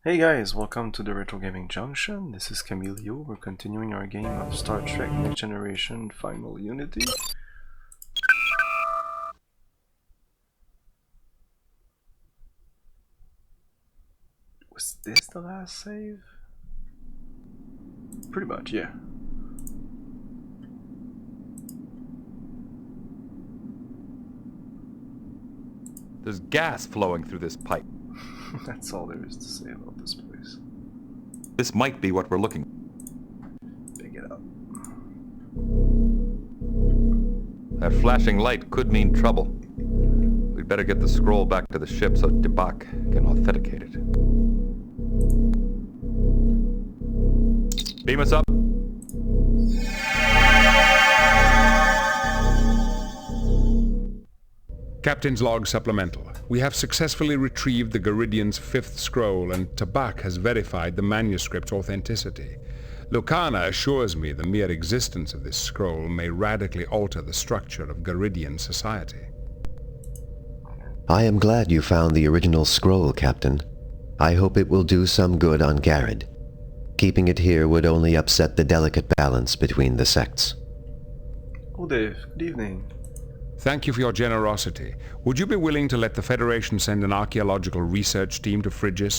Hey guys, welcome to the Retro Gaming Junction. This is Camilio. We're continuing our game of Star Trek Next Generation Final Unity. Was this the last save? Pretty much, yeah. There's gas flowing through this pipe. That's all there is to say about this place. This might be what we're looking for. Pick it up. That flashing light could mean trouble. We'd better get the scroll back to the ship so Debak can authenticate it. Beam us up. Captain's log supplemental. We have successfully retrieved the Garidian's fifth scroll, and Tabak has verified the manuscript's authenticity. Lucana assures me the mere existence of this scroll may radically alter the structure of Garidian society. I am glad you found the original scroll, Captain. I hope it will do some good on Garrod. Keeping it here would only upset the delicate balance between the sects. Oh Dave, good evening. Thank you for your generosity. Would you be willing to let the Federation send an archaeological research team to Phrygia?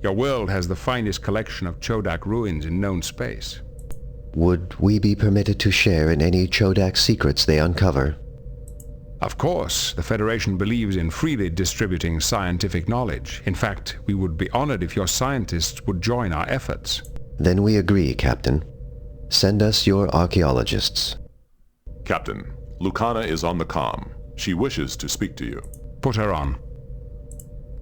Your world has the finest collection of Chodak ruins in known space. Would we be permitted to share in any Chodak secrets they uncover? Of course, the Federation believes in freely distributing scientific knowledge. In fact, we would be honored if your scientists would join our efforts. Then we agree, Captain. Send us your archaeologists. Captain, Lucana is on the comm. She wishes to speak to you. Put her on.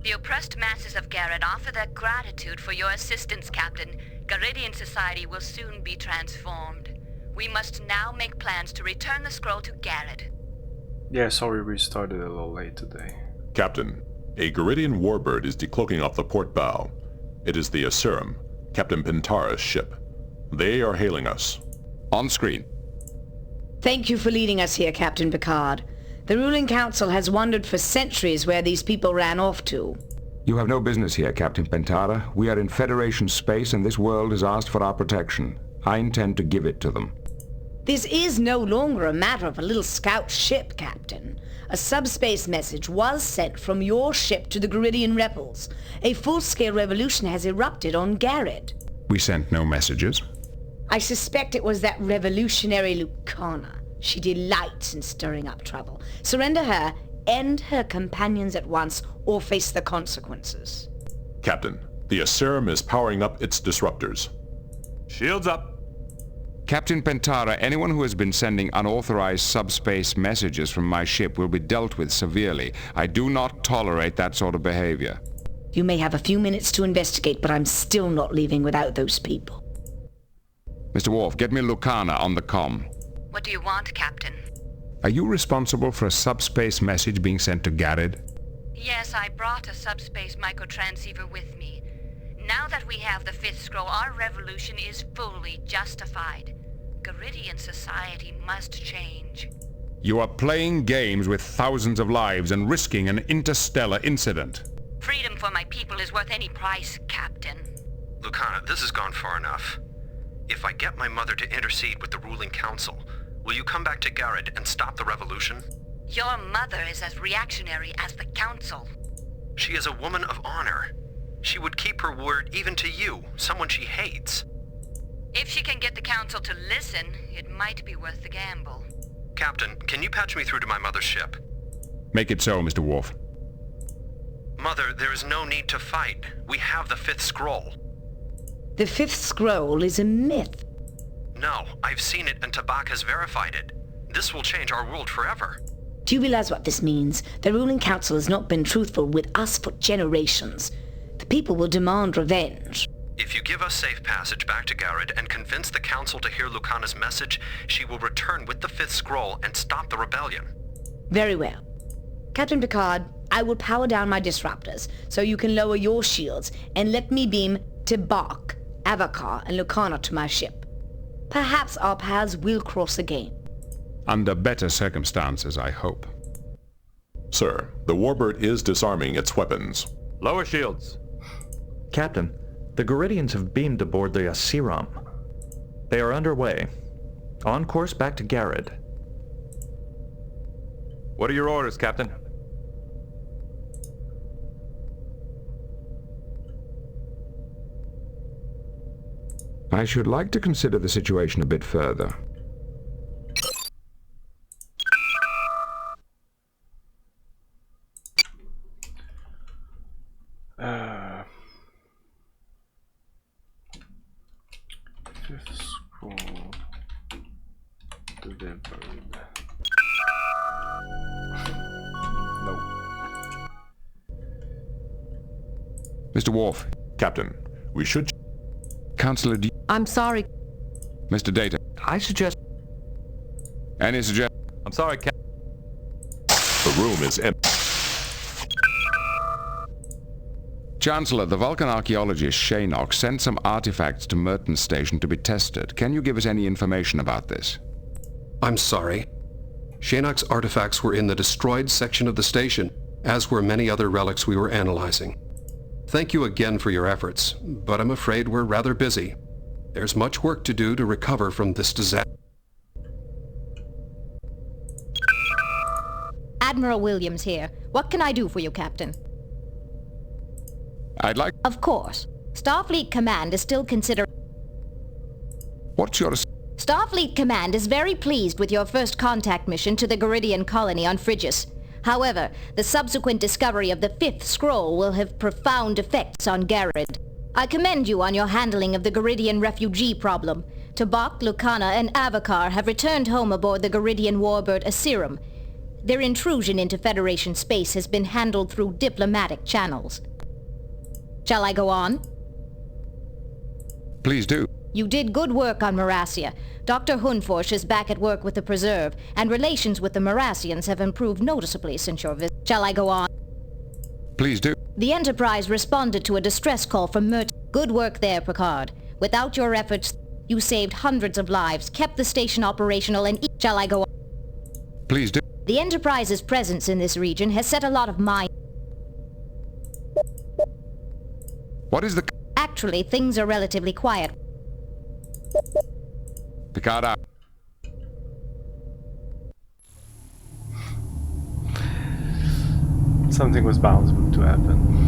The oppressed masses of Garrod offer their gratitude for your assistance, Captain. Garidian society will soon be transformed. We must now make plans to return the scroll to Garrod. Yeah, sorry we started a little late today. Captain, a Garidian warbird is decloaking off the port bow. It is the Asurum, Captain Pentara's ship. They are hailing us. On screen. Thank you for leading us here, Captain Picard. The ruling council has wondered for centuries where these people ran off to. You have no business here, Captain Pentara. We are in Federation space and this world has asked for our protection. I intend to give it to them. This is no longer a matter of a little scout ship, Captain. A subspace message was sent from your ship to the Garidian rebels. A full-scale revolution has erupted on Garrod. We sent no messages. I suspect it was that revolutionary Lucana. She delights in stirring up trouble. Surrender her, end her companions at once, or face the consequences. Captain, the Asurum is powering up its disruptors. Shields up. Captain Pentara, anyone who has been sending unauthorized subspace messages from my ship will be dealt with severely. I do not tolerate that sort of behavior. You may have a few minutes to investigate, but I'm still not leaving without those people. Mr. Worf, get me Lucana on the comm. What do you want, Captain? Are you responsible for a subspace message being sent to Garrod? Yes, I brought a subspace microtransceiver with me. Now that we have the fifth scroll, our revolution is fully justified. Garidian society must change. You are playing games with thousands of lives and risking an interstellar incident. Freedom for my people is worth any price, Captain. Lucana, this has gone far enough. If I get my mother to intercede with the ruling council, will you come back to Garrod and stop the revolution? Your mother is as reactionary as the council. She is a woman of honor. She would keep her word even to you, someone she hates. If she can get the council to listen, it might be worth the gamble. Captain, can you patch me through to my mother's ship? Make it so, Mr. Worf. Mother, there is no need to fight. We have the fifth scroll. The fifth scroll is a myth. No, I've seen it and Tabak has verified it. This will change our world forever. Do you realize what this means? The ruling council has not been truthful with us for generations. The people will demand revenge. If you give us safe passage back to Garrod and convince the council to hear Lucana's message, she will return with the fifth scroll and stop the rebellion. Very well. Captain Picard, I will power down my disruptors so you can lower your shields and let me beam Tabak, Avakar, and Lucana to my ship. Perhaps our paths will cross again. Under better circumstances, I hope. Sir, the warbird is disarming its weapons. Lower shields. Captain, the Garidians have beamed aboard the Asiram. They are underway. On course back to Garrod. What are your orders, Captain? I should like to consider the situation a bit further. Fifth scroll delivered. No. Mr. Worf. Captain, we should... Counselor, do you... I'm sorry. Mr. Data. I suggest... Any suggestions? I'm sorry, Captain. The room is empty. Chancellor, the Vulcan archaeologist Shaynock sent some artifacts to Merton's station to be tested. Can you give us any information about this? I'm sorry. Shaynock's artifacts were in the destroyed section of the station, as were many other relics we were analyzing. Thank you again for your efforts, but I'm afraid we're rather busy. There's much work to do to recover from this disaster. Admiral Williams here. What can I do for you, Captain? I'd like... Of course. Starfleet Command is still considering... What's your... Starfleet Command is very pleased with your first contact mission to the Garidian colony on Phrygia. However, the subsequent discovery of the fifth scroll will have profound effects on Garrod. I commend you on your handling of the Garidian refugee problem. Tabak, Lucana, and Avakar have returned home aboard the Garidian warbird Asiram. Their intrusion into Federation space has been handled through diplomatic channels. Shall I go on? Please do. You did good work on Marasia. Dr. Hunforsh is back at work with the Preserve, and relations with the Marassians have improved noticeably since your visit. Shall I go on? Please do. The Enterprise responded to a distress call from Merton. Good work there, Picard. Without your efforts, you saved hundreds of lives, kept the station operational, and... Shall I go on? Please do. The Enterprise's presence in this region has set a lot of mind... What is the... Actually, things are relatively quiet. Picard out. Something was bound to happen.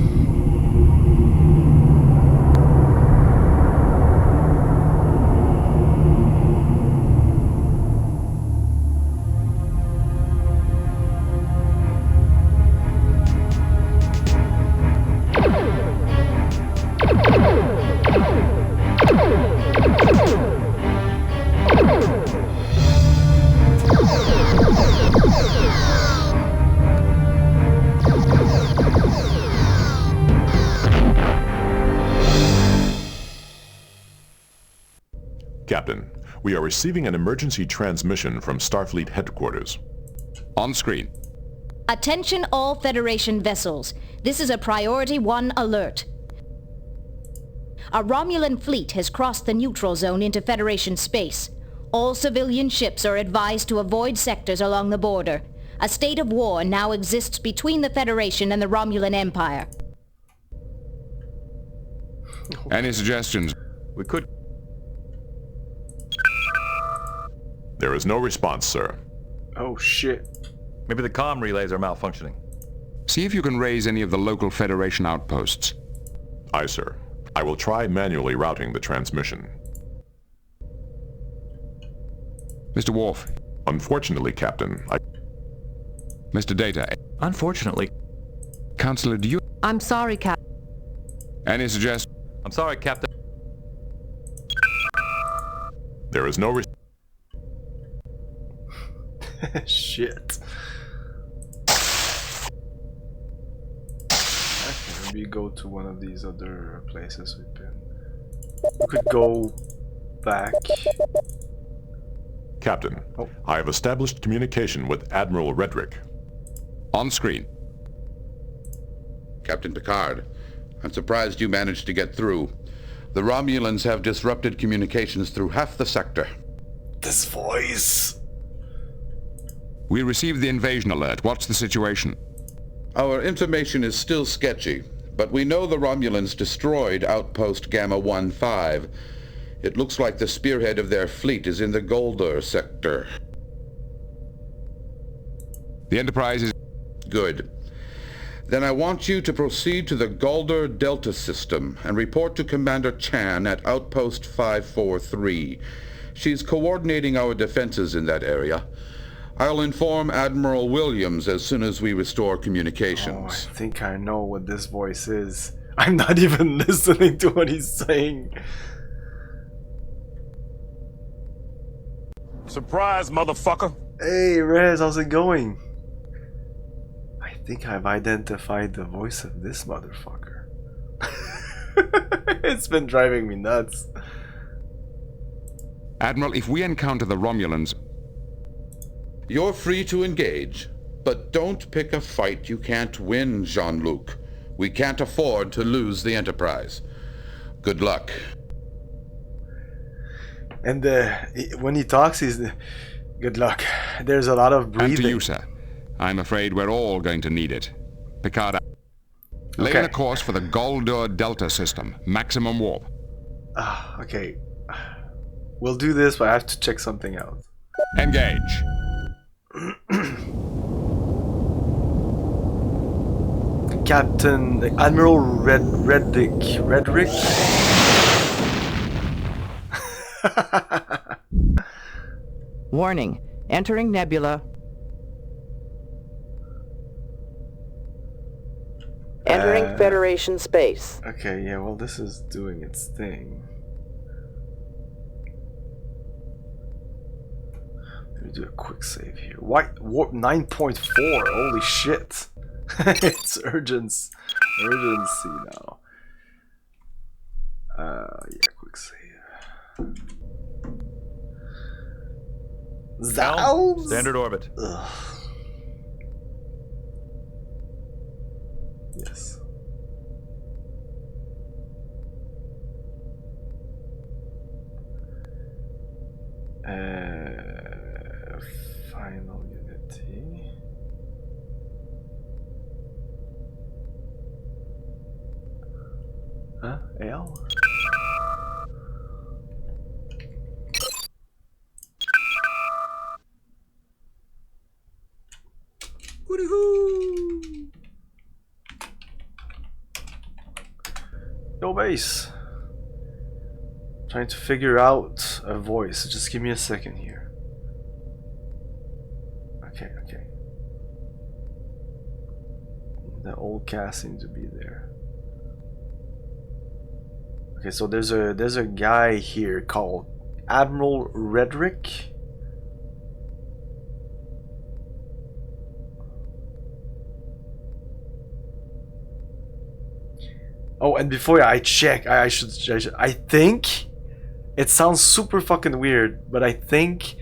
Captain, we are receiving an emergency transmission from Starfleet headquarters. On screen. Attention all Federation vessels. This is a Priority 1 alert. A Romulan fleet has crossed the neutral zone into Federation space. All civilian ships are advised to avoid sectors along the border. A state of war now exists between the Federation and the Romulan Empire. Any suggestions? We could... There is no response, sir. Oh shit. Maybe the comm relays are malfunctioning. See if you can raise any of the local Federation outposts. Aye, sir. I will try manually routing the transmission. Mr. Worf. Unfortunately, Captain, Mr. Data. Unfortunately. Counselor, do you... I'm sorry, Cap. Any suggestions? I'm sorry, Captain. There is no Shit. Okay, maybe go to one of these other places we've been. We could go back. Captain, Oh. I have established communication with Admiral Redrick. On screen. Captain Picard, I'm surprised you managed to get through. The Romulans have disrupted communications through half the sector. This voice. We received the invasion alert. What's the situation? Our information is still sketchy, But we know the Romulans destroyed Outpost Gamma 1-5. It looks like the spearhead of their fleet is in the Goldur sector. The Enterprise is... Good. Then I want you to proceed to the Goldur Delta system and report to Commander Chan at Outpost 543. She's coordinating our defenses in that area. I'll inform Admiral Williams as soon as we restore communications. Oh, I think I know what this voice is. I'm not even listening to what he's saying. Surprise, motherfucker! Hey, Rez, how's it going? I think I've identified the voice of this motherfucker. It's been driving me nuts. Admiral, if we encounter the Romulans... You're free to engage, but don't pick a fight you can't win, Jean-Luc. We can't afford to lose the Enterprise. Good luck. And when he talks, he's... Good luck. There's a lot of breathing. And to you, sir. I'm afraid we're all going to need it. Picard, lay in a course for the Goldur Delta system. Maximum warp. Okay. We'll do this, but I have to check something out. Engage. Captain Admiral Redrick. Warning. Entering nebula. Entering Federation space. Okay, yeah, well, this is doing its thing. Let me do a quick save here. What? Warp 9.4? Holy shit. It's urgency now. Yeah, quick save. Zows? Standard orbit. Ugh. Yes. Final unity. Huh? L? Hoo-hoo! Yo, base. Trying to figure out a voice. Just give me a second here. Okay. The old cast seems to be there. Okay, so there's a guy here called Admiral Redrick. Oh, and before I check, I think it sounds super fucking weird, but I think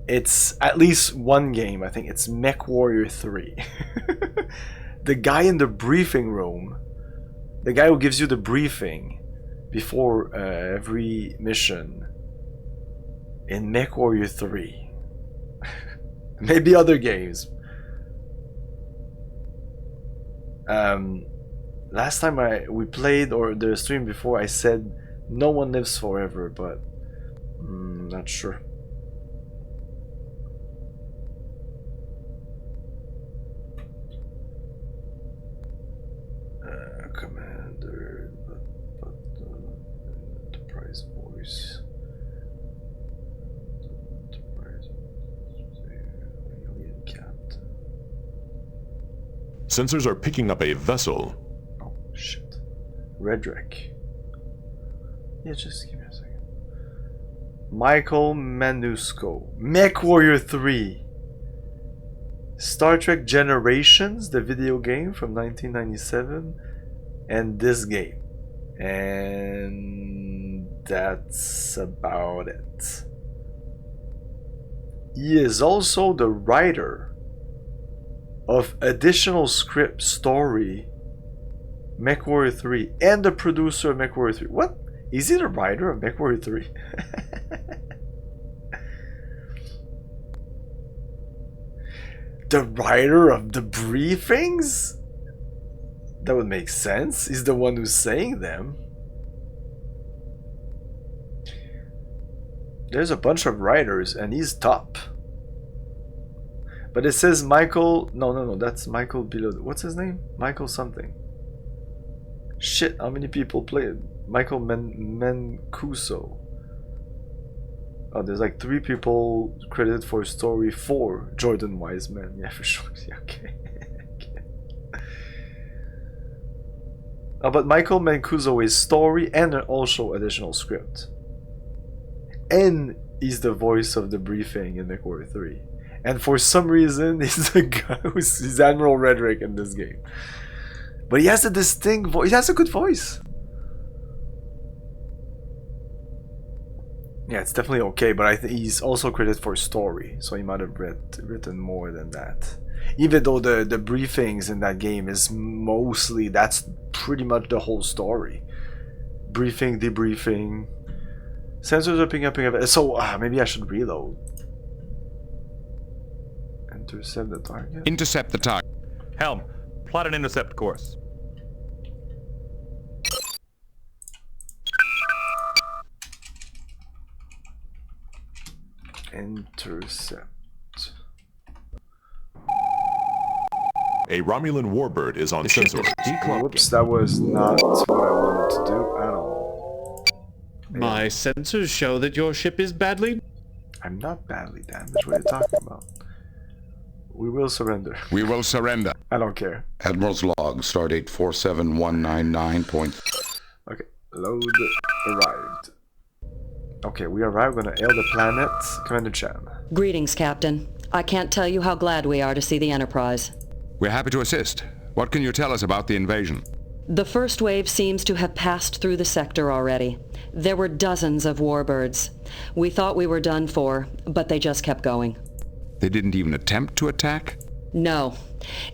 it's at least one game. I think it's MechWarrior 3. The guy in the briefing room, the guy who gives you the briefing before every mission in MechWarrior 3. Maybe other games. Last time we played, or the stream before, I said no one lives forever, but not sure. Commander, Enterprise voice. Enterprise alien captain. Sensors are picking up a vessel. Oh shit. Redrick. Yeah, just give me a second. Michael Manusco. MechWarrior 3. Star Trek Generations, the video game from 1997, and this game. And that's about it. He is also the writer of additional script story MechWarrior 3 and the producer of MechWarrior 3. What? Is he the writer of MechWarrior 3? The writer of the briefings? That would make sense. He's the one who's saying them. There's a bunch of writers and he's top. But it says Michael... No, that's Michael below... What's his name? Michael something. Shit, how many people play it? Michael Mancuso. Oh, there's like 3 people credited for story 4. Jordan Wiseman. Yeah, for sure. Yeah, okay. Oh, but Michael Mancuso is story and also additional script. And he's the voice of the briefing in MechWarrior 3. And for some reason, he's the guy he's Admiral Redrick in this game. But he has a distinct voice. He has a good voice. Yeah, it's definitely okay, but I think he's also credited for story, so he might have written more than that. Even though the briefings in that game is mostly, that's pretty much the whole story. Briefing, debriefing. Sensors are picking up. So maybe I should reload. Intercept the target. Intercept the target. Helm, plot an intercept course. Intercept. A Romulan warbird is on sensor. Whoops, that was not what I wanted to do at all. My sensors show that your ship is badly... I'm not badly damaged. What are you talking about? We will surrender. We will surrender. I don't care. Admiral's log, stardate 47199. Okay, load arrived. Okay, we arrived. We're gonna hail the planet. Commander Chan. Greetings, Captain. I can't tell you how glad we are to see the Enterprise. We're happy to assist. What can you tell us about the invasion? The first wave seems to have passed through the sector already. There were dozens of warbirds. We thought we were done for, but they just kept going. They didn't even attempt to attack? No.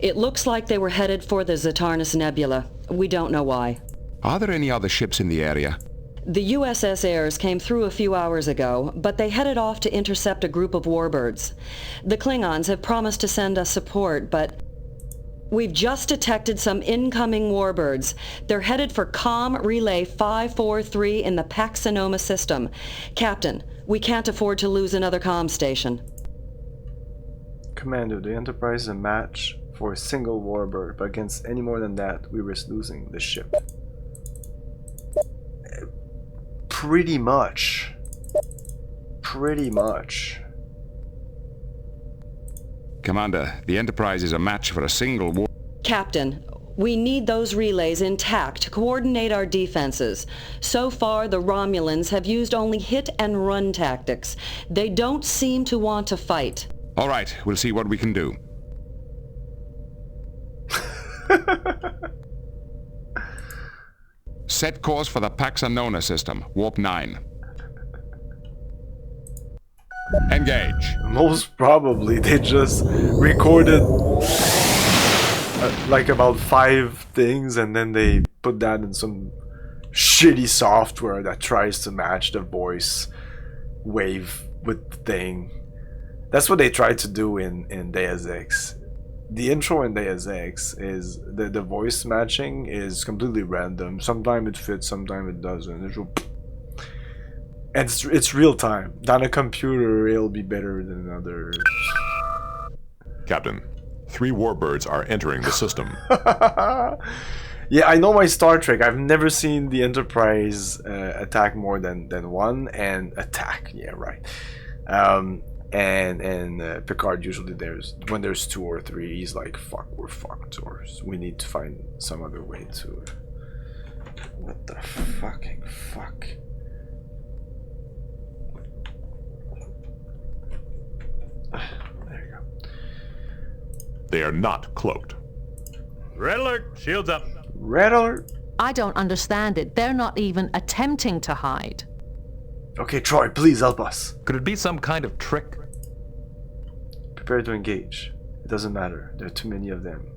It looks like they were headed for the Zatarnus Nebula. We don't know why. Are there any other ships in the area? The USS Ayres came through a few hours ago, but they headed off to intercept a group of warbirds. The Klingons have promised to send us support, but we've just detected some incoming warbirds. They're headed for COM Relay 543 in the Pax-Sonoma system. Captain, we can't afford to lose another comm station. Commander, the Enterprise is a match for a single warbird, but against any more than that, we risk losing the ship. Pretty much. Pretty much. Commander, the Enterprise is a match for a single war... Captain, we need those relays intact to coordinate our defenses. So far, the Romulans have used only hit-and-run tactics. They don't seem to want to fight. All right, we'll see what we can do. Set course for the Pax-Sonoma system, Warp 9. Engage. Most probably they just recorded like about 5 things and then they put that in some shitty software that tries to match the voice wave with the thing. That's what they tried to do in Deus Ex. The intro in Deus Ex is the voice matching is completely random. Sometimes it fits, sometimes it doesn't. It's real time. On a computer, it'll be better than others. Captain, 3 warbirds are entering the system. Yeah, I know my Star Trek. I've never seen the Enterprise attack more than one and attack. Yeah, right. And Picard usually when there's 2 or 3, he's like, fuck, we're fucked, or we need to find some other way to... What the fucking fuck? There you go. They are not cloaked. Red alert! Shields up! Red alert! I don't understand it. They're not even attempting to hide. Okay, Troy, please help us. Could it be some kind of trick? Prepare to engage. It doesn't matter. There are too many of them.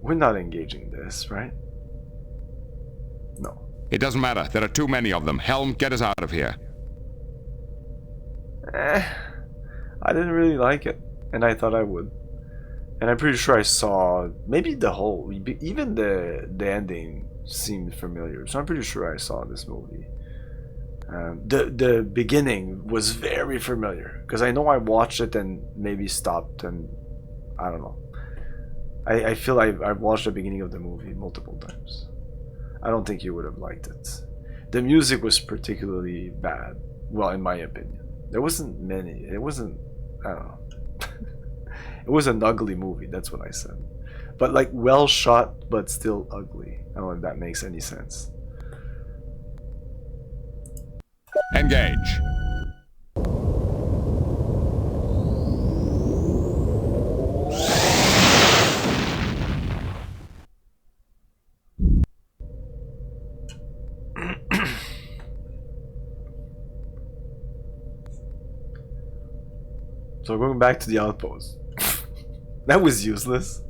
We're not engaging this, right? No. It doesn't matter. There are too many of them. Helm, get us out of here. I didn't really like it. and I thought I would. And I'm pretty sure I saw maybe the whole, even the ending seemed familiar. So I'm pretty sure I saw this movie. The beginning was very familiar because I know I watched it and maybe stopped, and I don't know. I feel I've watched the beginning of the movie multiple times. I don't think you would have liked it. The music was particularly bad. Well, in my opinion, there wasn't many. It wasn't. I don't know. It was an ugly movie. That's what I said. But like well shot, but still ugly. I don't know if that makes any sense. Engage. So going back to the outpost. That was useless.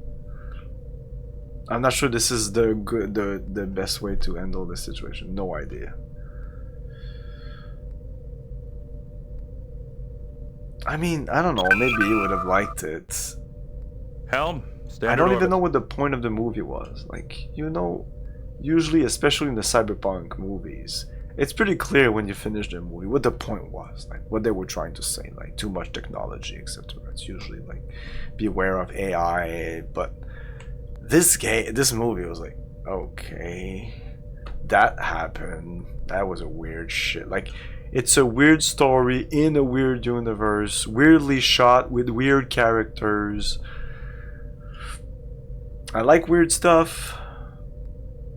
I'm not sure this is the best way to handle this situation. No idea. I mean, I don't know. Maybe you would have liked it. Helm, I don't even know what the point of the movie was. Like, you know, usually, especially in the cyberpunk movies, it's pretty clear when you finish the movie what the point was, like what they were trying to say, like too much technology, etc. It's usually like beware of AI, but this movie was like, okay, that happened. That was a weird shit. Like, it's a weird story in a weird universe, weirdly shot with weird characters. I like weird stuff,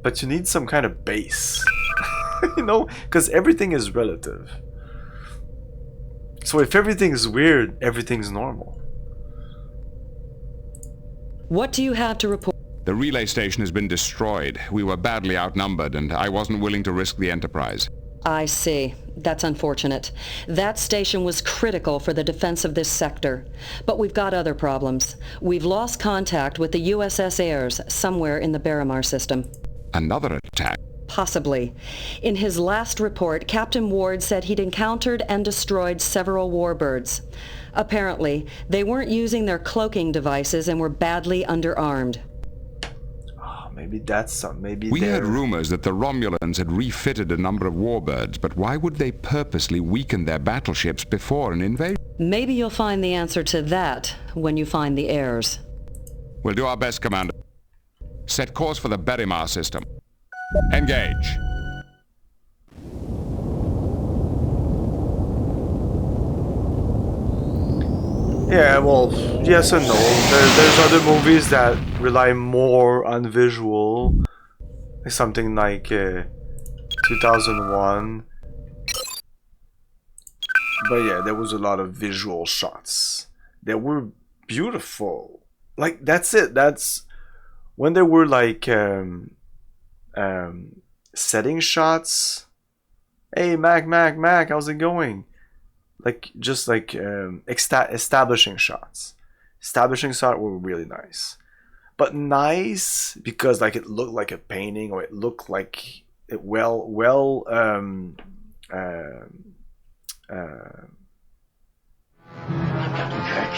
but you need some kind of base. You know, because everything is relative. So if everything's weird, everything's normal. What do you have to report? The relay station has been destroyed. We were badly outnumbered, and I wasn't willing to risk the Enterprise. I see. That's unfortunate. That station was critical for the defense of this sector. But we've got other problems. We've lost contact with the USS Ayres somewhere in the Baramar system. Another attack? Possibly. In his last report, Captain Ward said he'd encountered and destroyed several warbirds. Apparently, they weren't using their cloaking devices and were badly underarmed. Oh, maybe that's some. Maybe we heard rumors that the Romulans had refitted a number of warbirds, but why would they purposely weaken their battleships before an invasion? Maybe you'll find the answer to that when you find the heirs. We'll do our best, Commander. Set course for the Baramar system. Engage. Yeah, well, yes and no. There's other movies that rely more on visual, something like 2001. But yeah, there was a lot of visual shots. They were beautiful. Like, that's it. That's when there were like setting shots. Hey, Mac, how's it going? Like, just like establishing shots. Establishing shots were really nice. But nice because like it looked like a painting, or it looked like it Captain Kirk.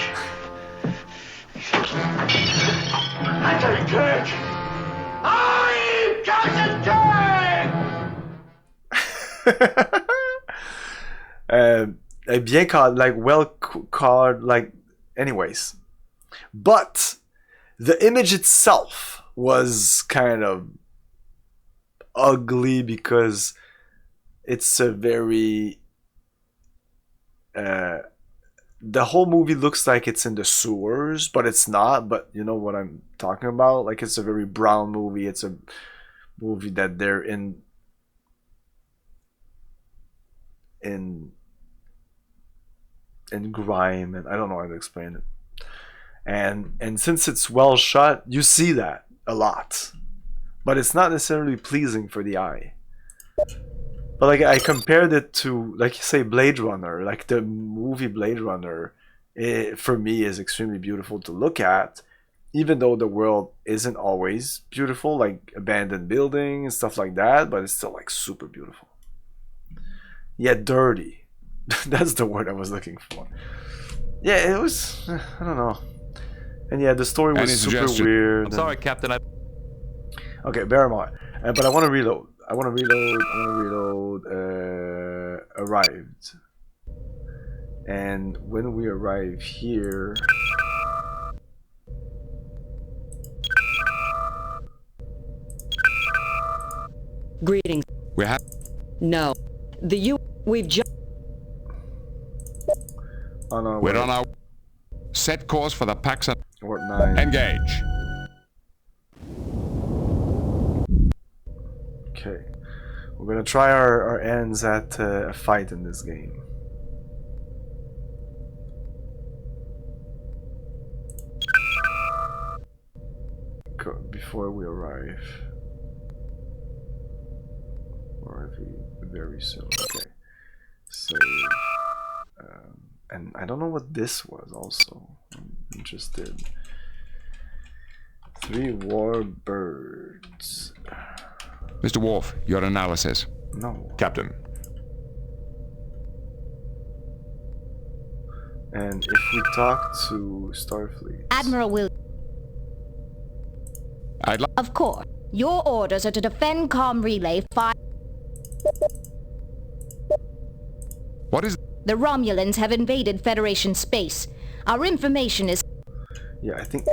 Captain Kirk! I'm Captain Kirk! Bien called, like well called, like anyways. But the image itself was kind of ugly because it's a very the whole movie looks like it's in the sewers, but it's not. But you know what I'm talking about? Like, it's a very brown movie. It's a movie that they're in grime, and I don't know how to explain it. And since it's well shot, you see that a lot, but it's not necessarily pleasing for the eye. But like, I compared it to, like, say, Blade Runner. Like, the movie Blade Runner, for me, is extremely beautiful to look at, even though the world isn't always beautiful, like abandoned buildings and stuff like that, but it's still like super beautiful. Yet dirty. That's the word I was looking for. Yeah, it was. I don't know. And yeah, the story was super weird. I'm sorry, Captain. Okay, bear in mind. But I want to reload. Arrived. And when we arrive here. Greetings. We have. No. We've just. We're on our. Set course for the Paxson. Warp 9. Engage. Okay. We're gonna try our ends at a fight in this game. Before we arrive. Very soon. Okay. So, and I don't know what this was. Also, I'm interested. 3 warbirds. Mr. Worf, your analysis. No. Captain. And if we talk to Starfleet, Admiral Will. Of course. Your orders are to defend comm relay 5. What is... The Romulans have invaded Federation space. Our information is... Yeah, I think...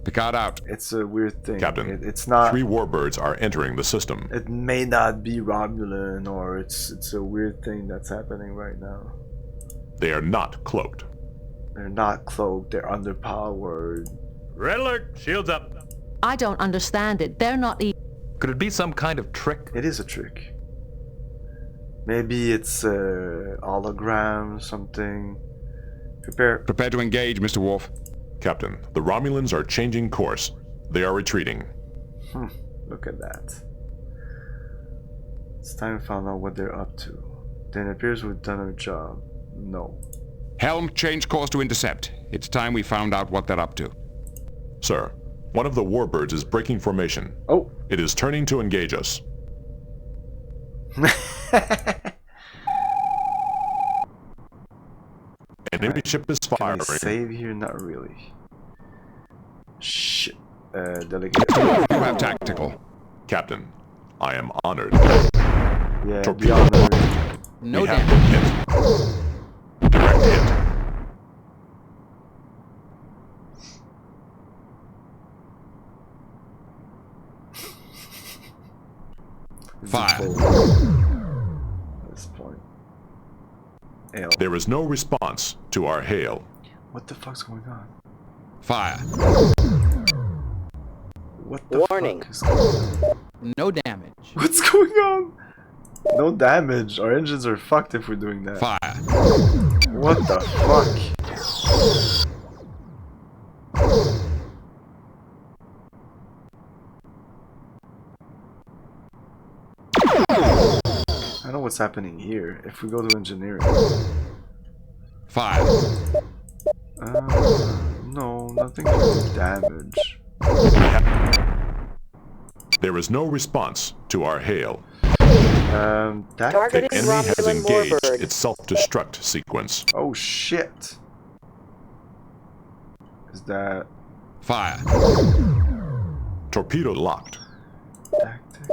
Picard out. It's a weird thing. Captain, it's not... 3 warbirds are entering the system. It may not be Romulan, or it's a weird thing that's happening right now. They are not cloaked. They're not cloaked, they're underpowered. Red alert! Shields up! I don't understand it. They're not even... Could it be some kind of trick? It is a trick. Maybe it's a hologram, something. Prepare to engage, Mr. Worf. Captain, the Romulans are changing course. They are retreating. Look at that. It's time to find out what they're up to. Then it appears we've done our job. No. Helm, change course to intercept. It's time we found out what they're up to. Sir, one of the warbirds is breaking formation. Oh. It is turning to engage us. Enemy ship is firing. Can I save here? Not really. Shit. Delegate. You have tactical. Captain, I am honored. Yeah, be honored. No damage. Direct hit. Fire. At this point. Hail. There is no response to our hail. What the fuck's going on? Fire. What the Warning. fuck is going on? No damage. What's going on? No damage. Our engines are fucked if we're doing that. Fire. What the fuck? I know what's happening here. If we go to engineering. Fire. No, nothing to do with damage. There is no response to our hail. Targeting the enemy has Romulan engaged warbird. its self-destruct sequence. Oh shit. Is that... Fire. Torpedo locked. Tactic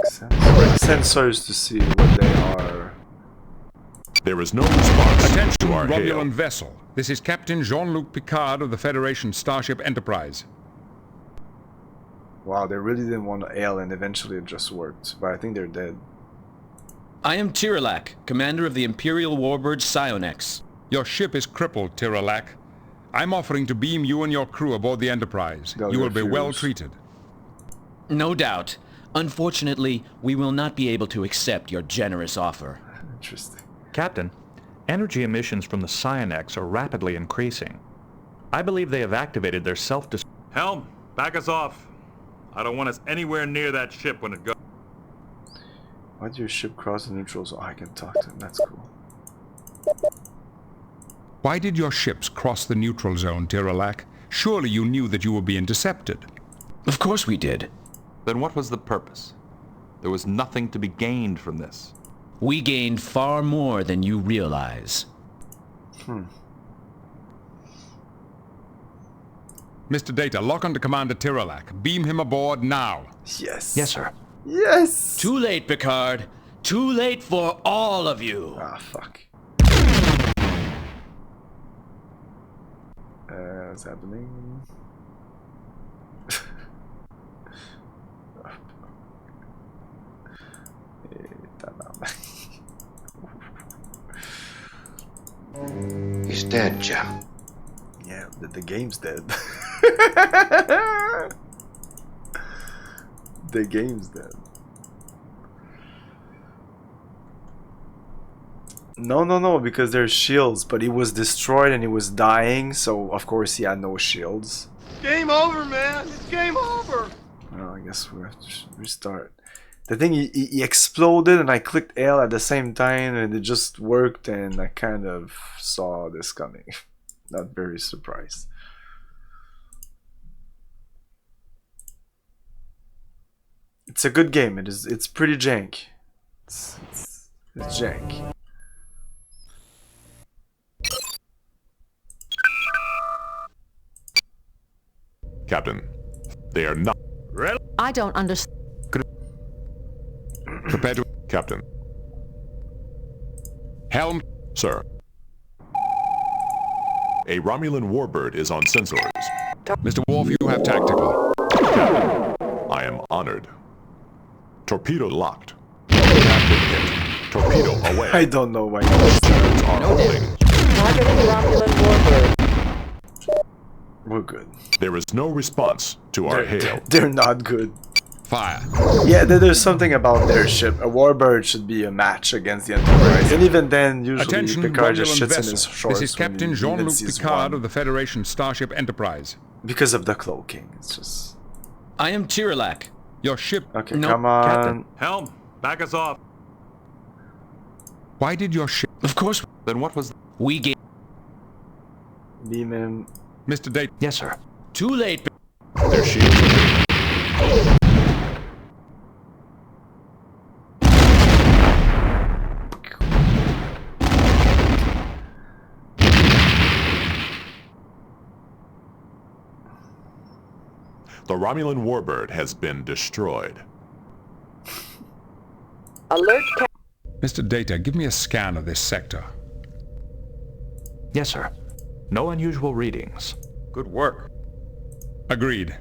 sensors to see what they are. There is no response Attention, to our hail. Romulan vessel. This is Captain Jean-Luc Picard of the Federation Starship Enterprise. Wow, they really didn't want to hail and eventually it just worked. But I think they're dead. I am Tiralak, commander of the Imperial warbird Psionex. Your ship is crippled, Tiralak. I'm offering to beam you and your crew aboard the Enterprise. You will be well treated. No doubt. Unfortunately, we will not be able to accept your generous offer. Interesting. Captain, energy emissions from the Psionex are rapidly increasing. I believe they have activated their self-destruct... Helm, back us off. I don't want us anywhere near that ship when it goes. Why did your ship cross the neutral zone? I can talk to him. That's cool. Why did your ships cross the neutral zone, Tiralak? Surely you knew that you would be intercepted. Of course we did. Then what was the purpose? There was nothing to be gained from this. We gained far more than you realize. Mr. Data, lock onto Commander Tirolak. Beam him aboard now. Yes. Yes, sir. Yes. Too late, Picard. Too late for all of you. Ah, fuck. What's happening? He's dead, Jim. Yeah, the game's dead. The game's dead. No, because there's shields, but he was destroyed and he was dying, so of course he had no shields. Game over, man. It's game over. Well, I guess we have to restart. The thing, he exploded and I clicked L at the same time and it just worked, and I kind of saw this coming. Not very surprised. It's a good game. It's pretty jank. It's jank. Captain, they are not... I don't understand. Prepare to... Captain. Helm. Sir. A Romulan warbird is on sensors. Mr. Worf, you have tactical. Captain, I am honored. Torpedo locked. Captain hit. Torpedo away. I don't know why. Systems are holding. Targeting Romulan warbird. We're good. There is no response to our hail. They're not good. Fire. Yeah, there's something about their ship. A warbird should be a match against the Enterprise. And even then, usually Attention, Picard just Romulan shits in vessel. his shorts. This is when Captain he even Jean-Luc sees Picard one. of the Federation Starship Enterprise. Because of the cloaking. It's just... I am Tirolak. Your ship... Okay, No, come on. Captain. Helm, back us off. Why did your ship... Of course. Then what was... We gave... Beam him. Mr. Date... Yes, sir. Too late. Their shields are... The Romulan warbird has been destroyed. Alert Mr. Data, give me a scan of this sector. Yes, sir. No unusual readings. Good work. Agreed.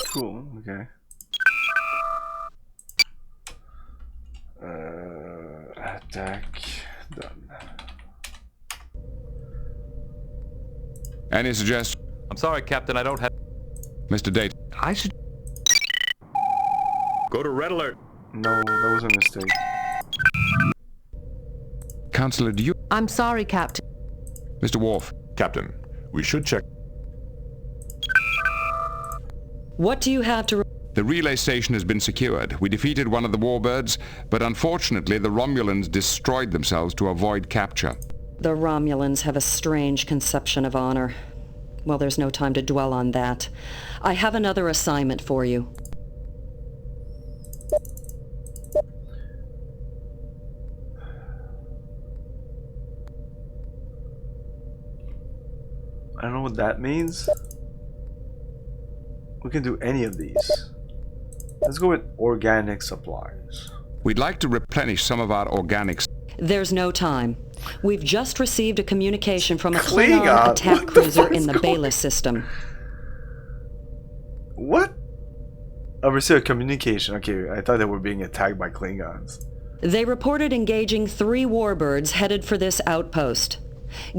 Cool, okay. Attack done. Any suggestions? I'm sorry, Captain, I don't have... Mr. Data. I should... Go to red alert. No, that was a mistake. Counselor, do you... I'm sorry, Captain. Mr. Worf. Captain, we should check... What do you have to... The relay station has been secured. We defeated one of the warbirds, but unfortunately the Romulans destroyed themselves to avoid capture. The Romulans have a strange conception of honor. Well, there's no time to dwell on that. I have another assignment for you. I don't know what that means. We can do any of these. Let's go with organic supplies. We'd like to replenish some of our organics. There's no time. We've just received a communication from a Klingon? Klingon attack What the cruiser fuck in is the going- Bela system. What? I received a communication. Okay, I thought they were being attacked by Klingons. They reported engaging 3 warbirds headed for this outpost.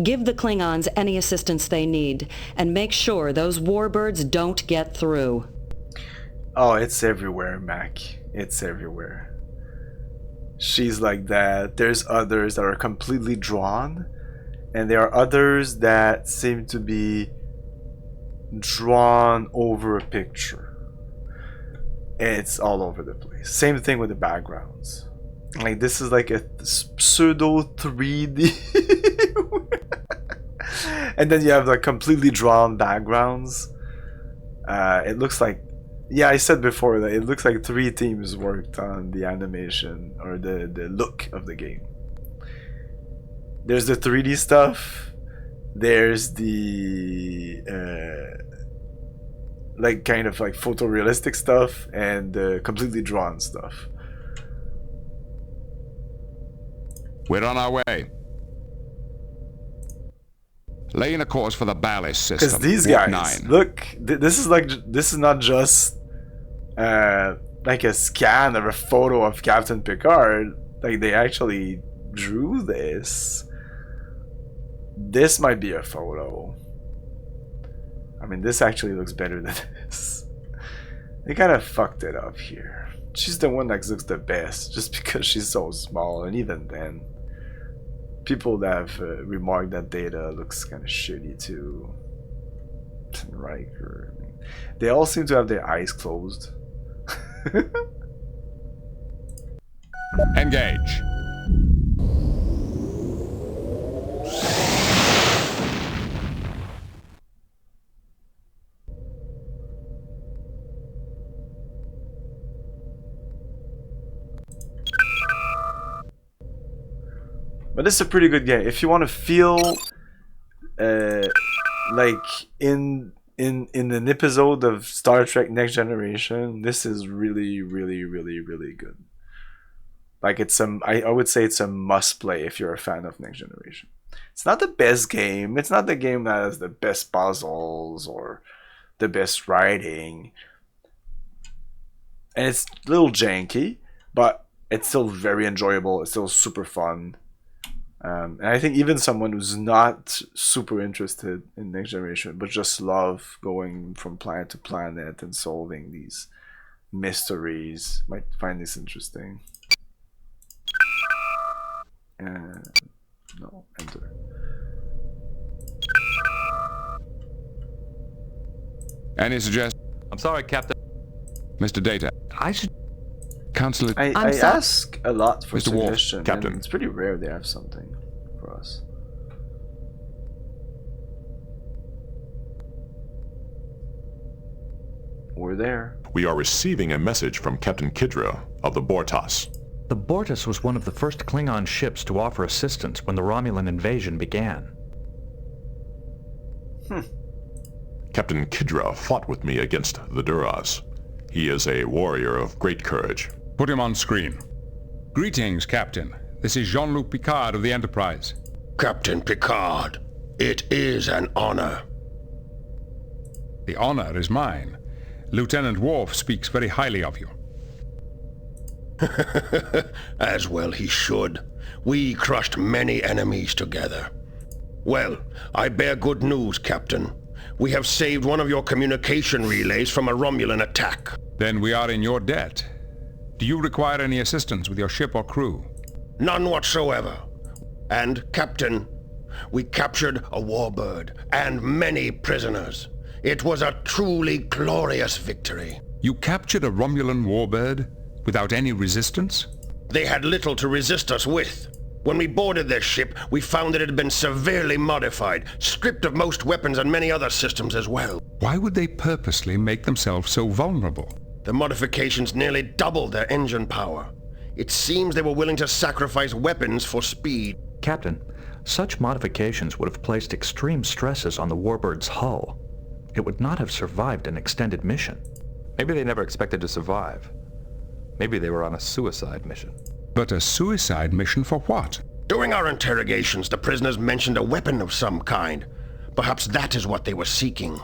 Give the Klingons any assistance they need, and make sure those warbirds don't get through. Oh, it's everywhere, Mac. It's everywhere. She's like that. There's others that are completely drawn, and there are others that seem to be drawn over a picture. It's all over the place. Same thing with the backgrounds. Like, this is like a pseudo 3D. And then you have like completely drawn backgrounds. It looks like, yeah, I said before that it looks like 3 teams worked on the animation or the look of the game. There's the 3D stuff, There's the like kind of like photorealistic stuff and completely drawn stuff. We're on our way. Laying a course for the ballast system. Because these Warp guys, 9. look, this is not just like a scan or a photo of Captain Picard. Like they actually drew this. This might be a photo. I mean, this actually looks better than this. They kind of fucked it up here. She's the one that looks the best, just because she's so small, and even then, people that have remarked that Data looks kind of shitty too. Riker. I mean, they all seem to have their eyes closed. Engage. But this is a pretty good game. If you want to feel like in an episode of Star Trek Next Generation, this is really, really, really, really good. Like I would say it's a must play if you're a fan of Next Generation. It's not the best game. It's not the game that has the best puzzles or the best writing. And it's a little janky, but it's still very enjoyable. It's still super fun. And I think even someone who's not super interested in Next Generation, but just love going from planet to planet and solving these mysteries, might find this interesting. No, enter. Any suggestions? I'm sorry, Captain. Mr. Data, I should cancel it. I ask a lot for Mr. Wolf, suggestions. Captain. It's pretty rare they have something for us. We're there. We are receiving a message from Captain Kidra of the Bortas. The Bortas was one of the first Klingon ships to offer assistance when the Romulan invasion began. Captain Kidra fought with me against the Duras. He is a warrior of great courage. Put him on screen. Greetings, Captain. This is Jean-Luc Picard of the Enterprise. Captain Picard, it is an honor. The honor is mine. Lieutenant Worf speaks very highly of you. As well he should. We crushed many enemies together. Well, I bear good news, Captain. We have saved one of your communication relays from a Romulan attack. Then we are in your debt. Do you require any assistance with your ship or crew? None whatsoever. And, Captain, we captured a warbird and many prisoners. It was a truly glorious victory. You captured a Romulan warbird without any resistance? They had little to resist us with. When we boarded their ship, we found that it had been severely modified, stripped of most weapons and many other systems as well. Why would they purposely make themselves so vulnerable? The modifications nearly doubled their engine power. It seems they were willing to sacrifice weapons for speed. Captain, such modifications would have placed extreme stresses on the warbird's hull. It would not have survived an extended mission. Maybe they never expected to survive. Maybe they were on a suicide mission. But a suicide mission for what? During our interrogations, the prisoners mentioned a weapon of some kind. Perhaps that is what they were seeking.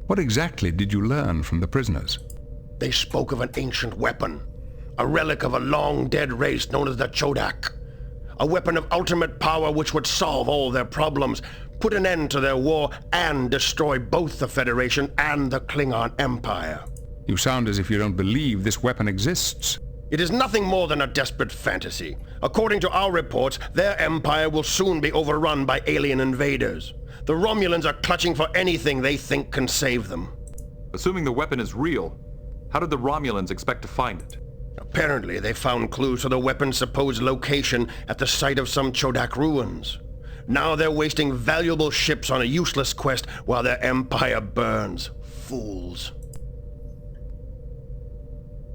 What exactly did you learn from the prisoners? They spoke of an ancient weapon, a relic of a long-dead race known as the Chodak. A weapon of ultimate power which would solve all their problems, put an end to their war, and destroy both the Federation and the Klingon Empire. You sound as if you don't believe this weapon exists. It is nothing more than a desperate fantasy. According to our reports, their empire will soon be overrun by alien invaders. The Romulans are clutching for anything they think can save them. Assuming the weapon is real, how did the Romulans expect to find it? Apparently, they found clues to the weapon's supposed location at the site of some Chodak ruins. Now they're wasting valuable ships on a useless quest while their empire burns. Fools. 'Cause this is like the only way to get the weapon. Like, if you want to get the weapon, you have to find the Chodak ruins. Like, there's no way to get the weapon without finding the Chodak ruins. Like, there's no way to get the weapon without finding the Chodak ruins. Fools.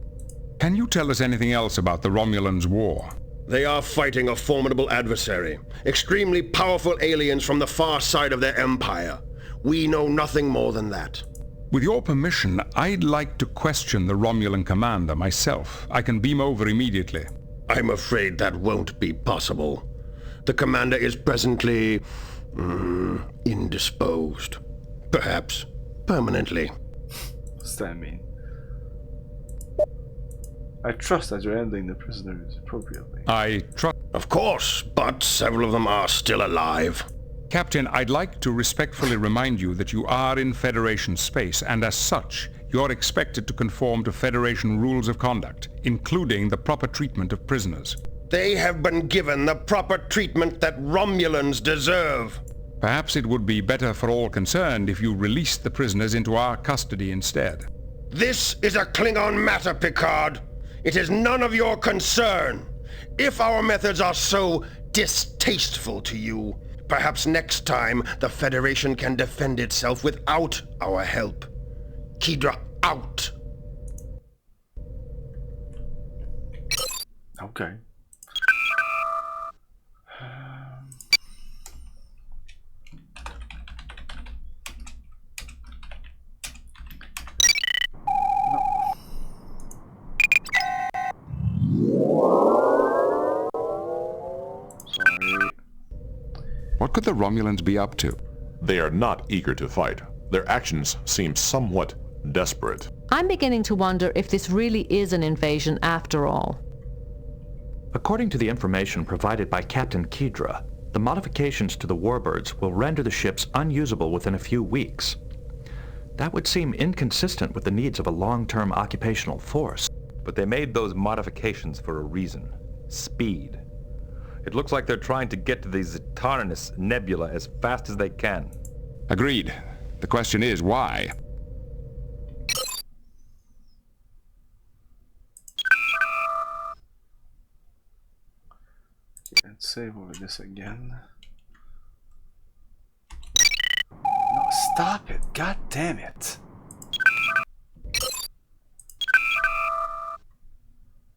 Can you tell us anything else about the Romulans' war? They are fighting a formidable adversary. Extremely powerful aliens from the far side of their empire. We know nothing more than that. With your permission, I'd like to question the Romulan commander myself. I can beam over immediately. I'm afraid that won't be possible. The commander is presently... indisposed. Perhaps permanently. What's that mean? I trust that you're handling the prisoners appropriately. I trust... Of course, but several of them are still alive. Captain, I'd like to respectfully remind you that you are in Federation space, and as such, you're expected to conform to Federation rules of conduct, including the proper treatment of prisoners. They have been given the proper treatment that Romulans deserve. Perhaps it would be better for all concerned if you released the prisoners into our custody instead. This is a Klingon matter, Picard. It is none of your concern. If our methods are so distasteful to you, perhaps next time the Federation can defend itself without our help. Kidra, out! Okay. What could the Romulans be up to? They are not eager to fight. Their actions seem somewhat desperate. I'm beginning to wonder if this really is an invasion after all. According to the information provided by Captain Kidra, the modifications to the warbirds will render the ships unusable within a few weeks. That would seem inconsistent with the needs of a long-term occupational force. But they made those modifications for a reason. Speed. It looks like they're trying to get to the Zetaranus Nebula as fast as they can. Agreed. The question is, why? Let's save over this again. No, stop it. God damn it.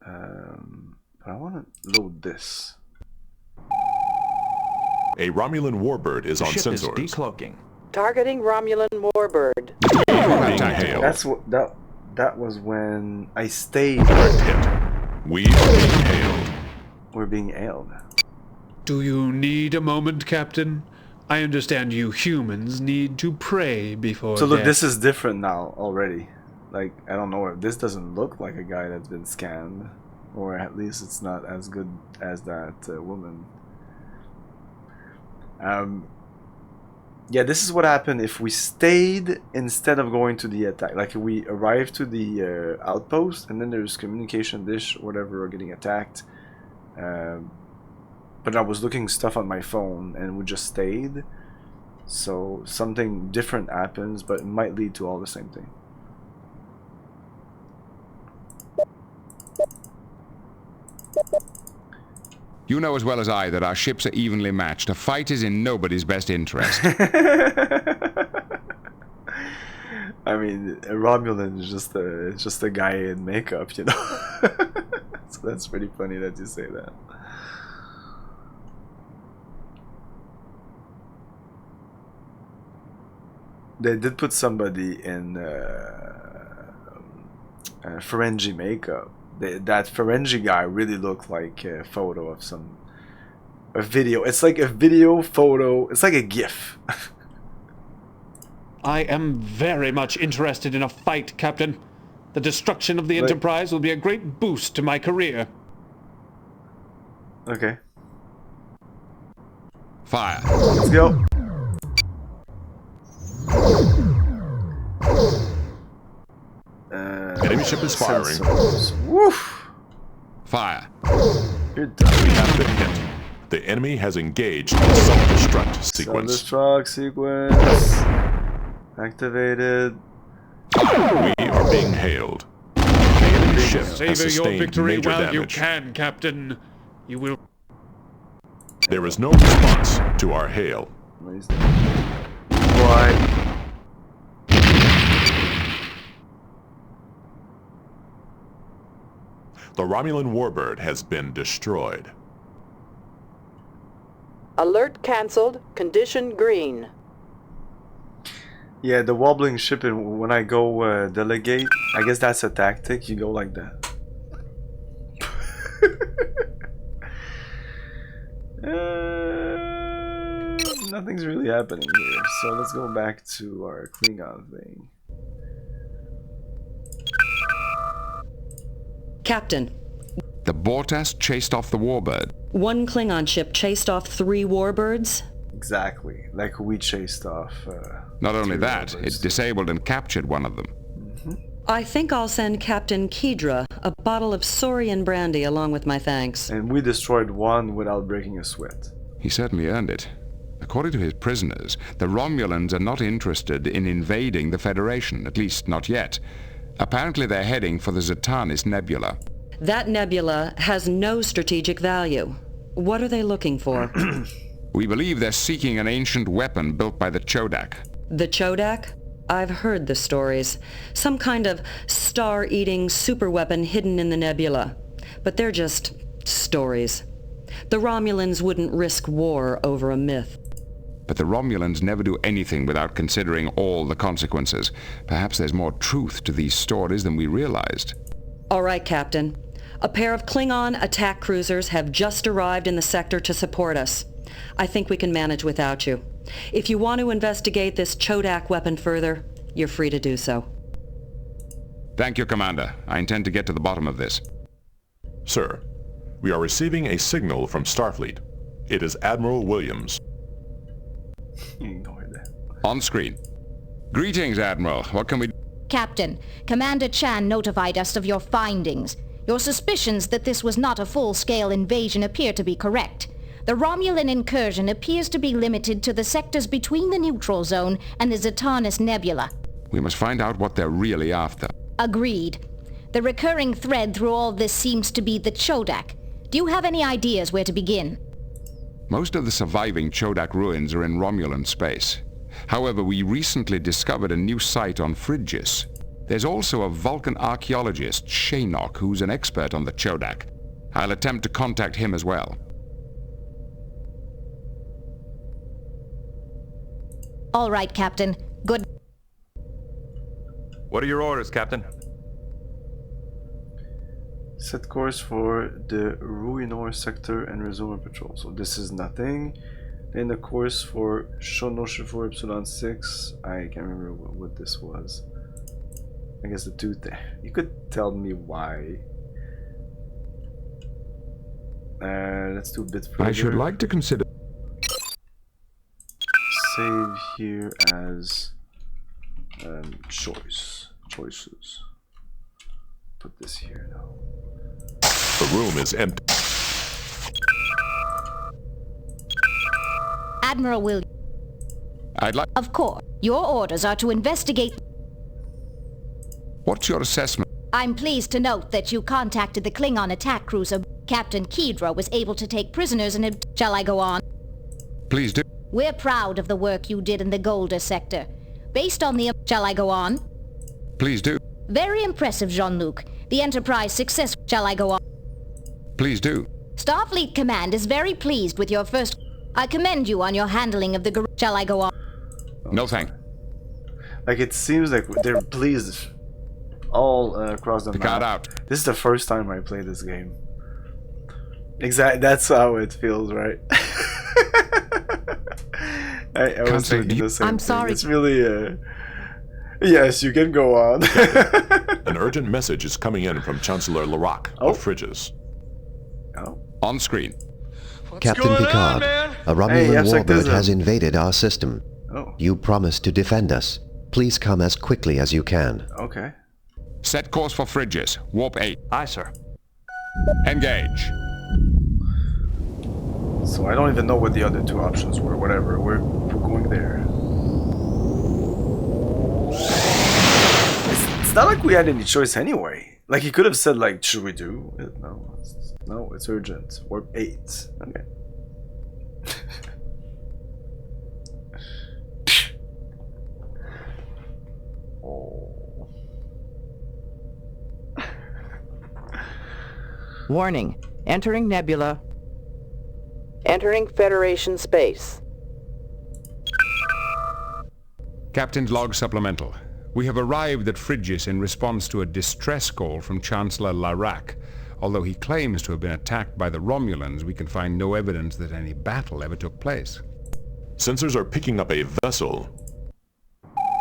But I want to load this. A Romulan warbird is on ship sensors. is decloaking. Targeting Romulan warbird. That's what that was when I stayed. We are being hailed. We're being hailed. Do you need a moment, Captain? I understand you humans need to pray before So look, death. this is different now already. Like, I don't know if this doesn't look like a guy that's been scanned, or at least it's not as good as that woman. Yeah, this is what happened if we stayed instead of going to the attack. Like, we arrived to the outpost, and then there's communication dish, whatever, or getting attacked. But I was looking stuff on my phone, and we just stayed. So something different happens, but it might lead to all the same thing. You know as well as I that our ships are evenly matched. A fight is in nobody's best interest. I mean, a Romulan is just a guy in makeup, you know. So that's pretty funny that you say that. They did put somebody in Ferengi makeup. That Ferengi guy really looked like a photo of a video. It's like a video photo. It's like a GIF. I am very much interested in a fight, Captain. The destruction of the Enterprise will be a great boost to my career. Okay. Fire. Let's go. Enemy ship is firing. Woof. Fire. You're done. We have been hit. The enemy has engaged the self-destruct sequence. Self-destruct sequence. Activated. We are being hailed. The enemy ship has Savor your sustained victory major while you damage. can, Captain. You will... There is no response to our hail. Why? The Romulan warbird has been destroyed. Alert cancelled. Condition green. Yeah, the wobbling ship, and when I go delegate, I guess that's a tactic. You go like that. Nothing's really happening here, so let's go back to our Klingon thing. Captain. The Bortas chased off the warbird. One Klingon ship chased off 3 warbirds? Exactly, like we chased off. Not only that, it disabled and captured one of them. I think I'll send Captain Kedra a bottle of Saurian brandy along with my thanks. And we destroyed one without breaking a sweat. He certainly earned it. According to his prisoners, the Romulans are not interested in invading the Federation, at least not yet. Apparently they're heading for the Zetanis Nebula. That nebula has no strategic value. What are they looking for? We believe they're seeking an ancient weapon built by the Chodak. The Chodak? I've heard the stories. Some kind of star-eating superweapon hidden in the nebula. But they're just stories. The Romulans wouldn't risk war over a myth. But the Romulans never do anything without considering all the consequences. Perhaps there's more truth to these stories than we realized. All right, Captain. A pair of Klingon attack cruisers have just arrived in the sector to support us. I think we can manage without you. If you want to investigate this Chodak weapon further, you're free to do so. Thank you, Commander. I intend to get to the bottom of this. Sir, we are receiving a signal from Starfleet. It is Admiral Williams. On screen. Greetings, Admiral. What can we do? Captain, Commander Chan notified us of your findings. Your suspicions that this was not a full-scale invasion appear to be correct. The Romulan incursion appears to be limited to the sectors between the neutral zone and the Zetanis Nebula. We must find out what they're really after. Agreed. The recurring thread through all this seems to be the Chodak. Do you have any ideas where to begin? Most of the surviving Chodak ruins are in Romulan space. However, we recently discovered a new site on Frigis. There's also a Vulcan archaeologist, Shanok, who's an expert on the Chodak. I'll attempt to contact him as well. All right, Captain. Good. What are your orders, Captain? Set course for the Ruinor sector and resume our patrol. So this is nothing. Then the course for Shonoshifor Epsilon 6. I can't remember what this was. I guess the tooth there. You could tell me why. Let's do a bit further. I should like to consider... Save here as choices. Put this here now. The room is empty. Admiral Williams. I'd like... Of course. Your orders are to investigate... What's your assessment? I'm pleased to note that you contacted the Klingon attack cruiser. Captain Kedra was able to take prisoners and... Shall I go on? Please do. We're proud of the work you did in the Golder sector. Based on the... Shall I go on? Please do. Very impressive, Jean-Luc. The Enterprise success... Shall I go on? Please do. Starfleet Command is very pleased with your first... I commend you on your handling of the... Shall I go on? No, thank. Like, it seems like they're pleased all across the map. Out. This is the first time I play this game. Exactly, that's how it feels, right? I was thinking the same thing. Sorry. It's really, yes, you can go on. An urgent message is coming in from Chancellor Laroque of Frigis. Oh. On screen. Captain Picard, a Romulan warbird has invaded our system. Oh. You promised to defend us. Please come as quickly as you can. Okay. Set course for Frigis. Warp 8. Aye, sir. Engage. So I don't even know what the other two options were. Whatever. We're going there. It's not like we had any choice anyway. Like, he could have said, like, should we do it? No, it's urgent. Warp 8. Okay. Oh. Warning. Entering nebula. Entering Federation space. Captain's log supplemental. We have arrived at Phrygius in response to a distress call from Chancellor Larac. Although he claims to have been attacked by the Romulans, we can find no evidence that any battle ever took place. Sensors are picking up a vessel.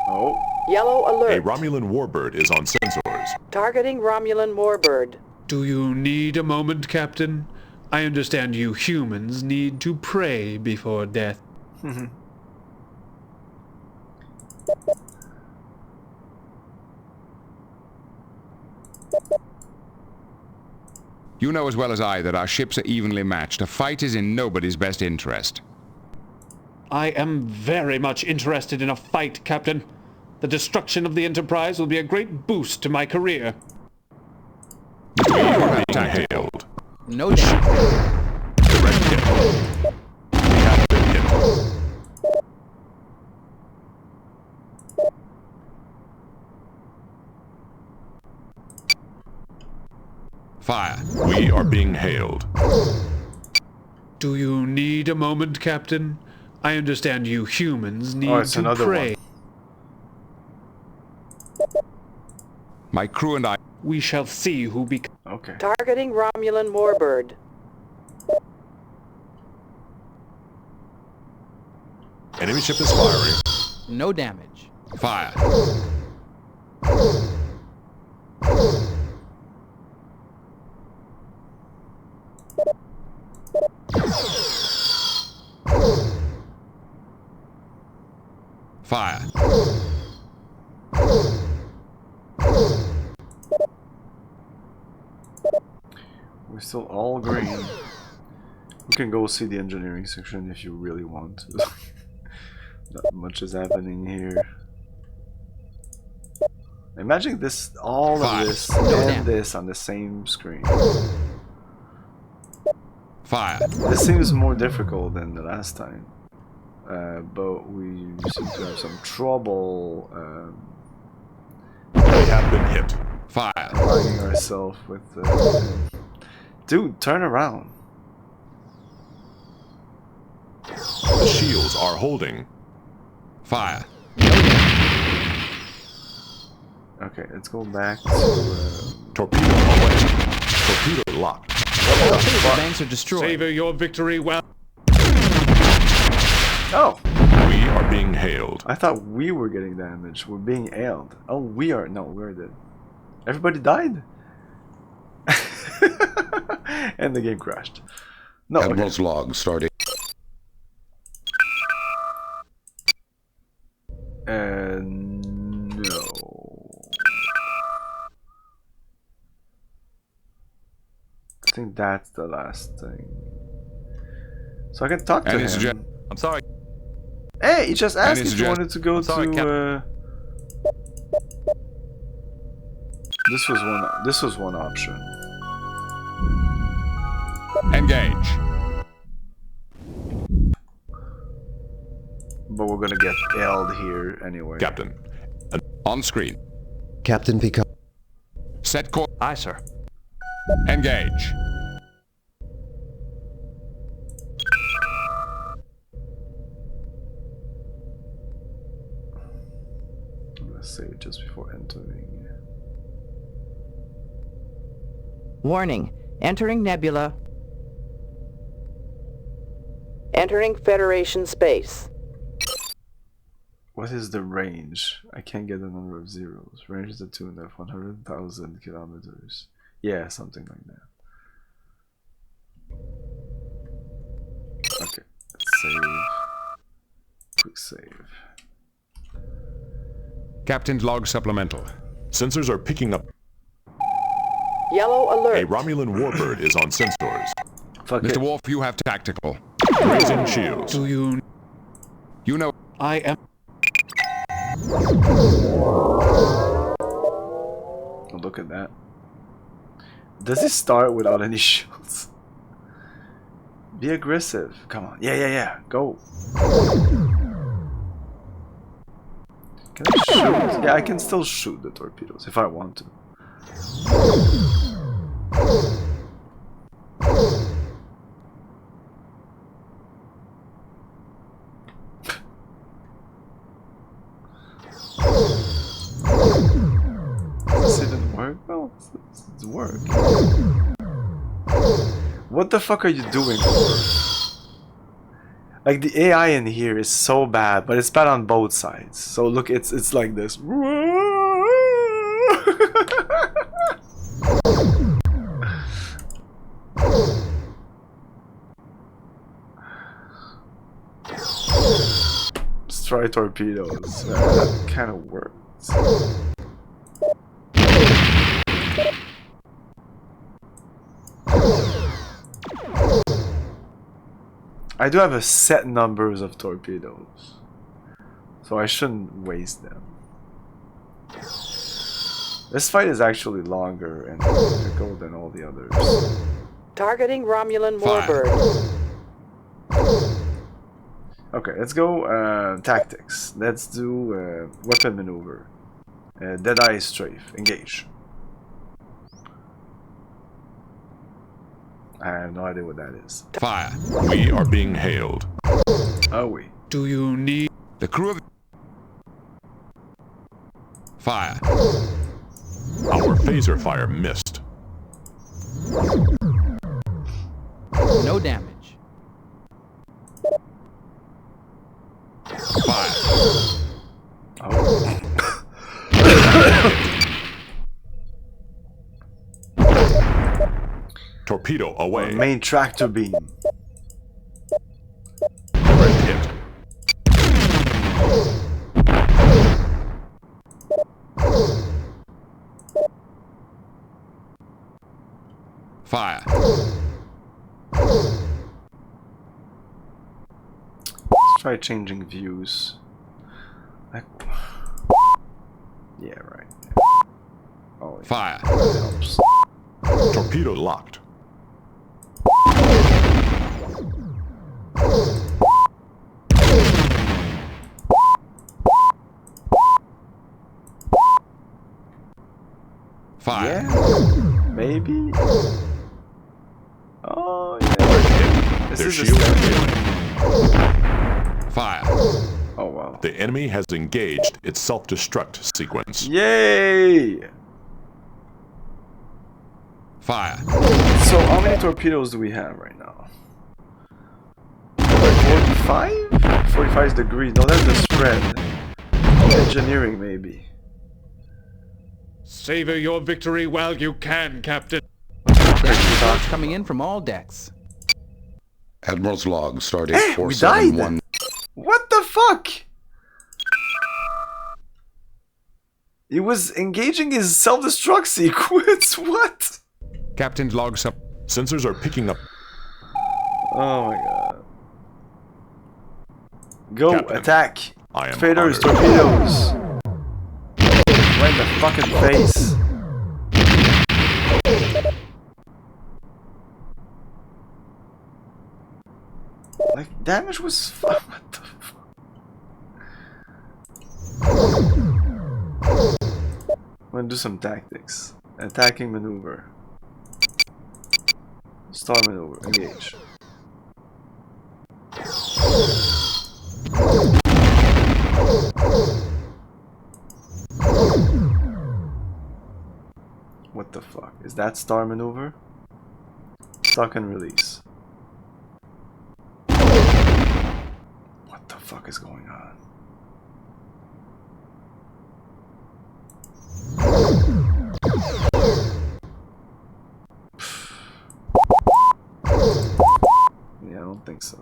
Oh. Yellow alert. A Romulan warbird is on sensors. Targeting Romulan warbird. Do you need a moment, Captain? I understand you humans need to pray before death. You know as well as I that our ships are evenly matched. A fight is in nobody's best interest. I am very much interested in a fight, Captain. The destruction of the Enterprise will be a great boost to my career. We are being hailed. No doubt. Direct hit. We have been hit. Fire. We are being hailed. Do you need a moment, Captain? I understand you humans need to pray. My crew and I... We shall see who becomes... Okay. Targeting Romulan warbird. Enemy ship is firing. No damage. Fire. Fire. We're still all green. We can go see the engineering section if you really want to. Not much is happening here. Imagine this, all of this and this on the same screen. Fire. This seems more difficult than the last time. But we seem to have some trouble we have been hit. Fire. aligning ourselves with dude, turn around. The shields are holding. Fire. Okay, let's go back to torpedo away. Torpedo locked. The banks are destroyed. Savor your victory well. Oh! We are being hailed. I thought we were getting damaged. We're being hailed. Oh, we are. No, we're dead. Everybody died? And the game crashed. No, Admiral's log starting. No. I think that's the last thing. So I can talk to him. I'm sorry. Hey, he just asked if you wanted to go to. This was one option. Engage. But we're gonna get L'd here anyway. Captain. On screen. Captain Picard. Set course. Aye, sir. Engage. Let's save just before entering. Warning. Entering nebula. Entering Federation space. What is the range? I can't get the number of zeros. Range is the tune of 100,000 kilometers. Yeah, something like that. Okay, let's save. Quick save. Captain's log supplemental. Sensors are picking up. Yellow alert. A Romulan warbird is on sensors. Mr. Worf, you have tactical. Raising shields. Do you... You know... I am... Oh, look at that. Does it start without any shields? Be aggressive. Come on. Yeah. Go. Can I shoot? Yeah, I can still shoot the torpedoes if I want to. work. What the fuck are you doing? Like the AI in here is so bad, but it's bad on both sides. So look, it's like this. Try torpedoes. That kind of works. I do have a set numbers of torpedoes, so I shouldn't waste them. This fight is actually longer and more difficult than all the others. Targeting Romulan warbird. Okay, let's go tactics. Let's do weapon maneuver. Deadeye strafe. Engage. I have no idea what that is. Fire. We are being hailed. Are we? Do you need the crew of... Fire. Our phaser fire missed. No damage. Fire. Oh. Torpedo away. Main tractor beam. Red hit. Fire. Let's try changing views. Like, yeah, right. Oh, yeah. Fire. That helps. Torpedo locked. Fire. Yeah, maybe. Oh yeah. This Their is shields are failing. Fire. Oh wow. The enemy has engaged its self-destruct sequence. Yay! Fire. So how many torpedoes do we have right now? 45? 45 is the greed. No, that's the spread. Engineering maybe. Savor your victory while you can, Captain. Reports coming in from all decks. Admiral's log, stardate We died! 471. What the fuck? He was engaging his self-destruct sequence. What? Captain's log sub... Sensors are picking up. Oh my god. Go, Captain, attack. I am Faders, honored. torpedoes. Right in the fucking face. Like, damage was what the fuck? I'm gonna do some tactics. Attacking maneuver. Star maneuver. Engage. What the fuck? Is that star maneuver? Stock and release. What the fuck is going on? Yeah, I don't think so.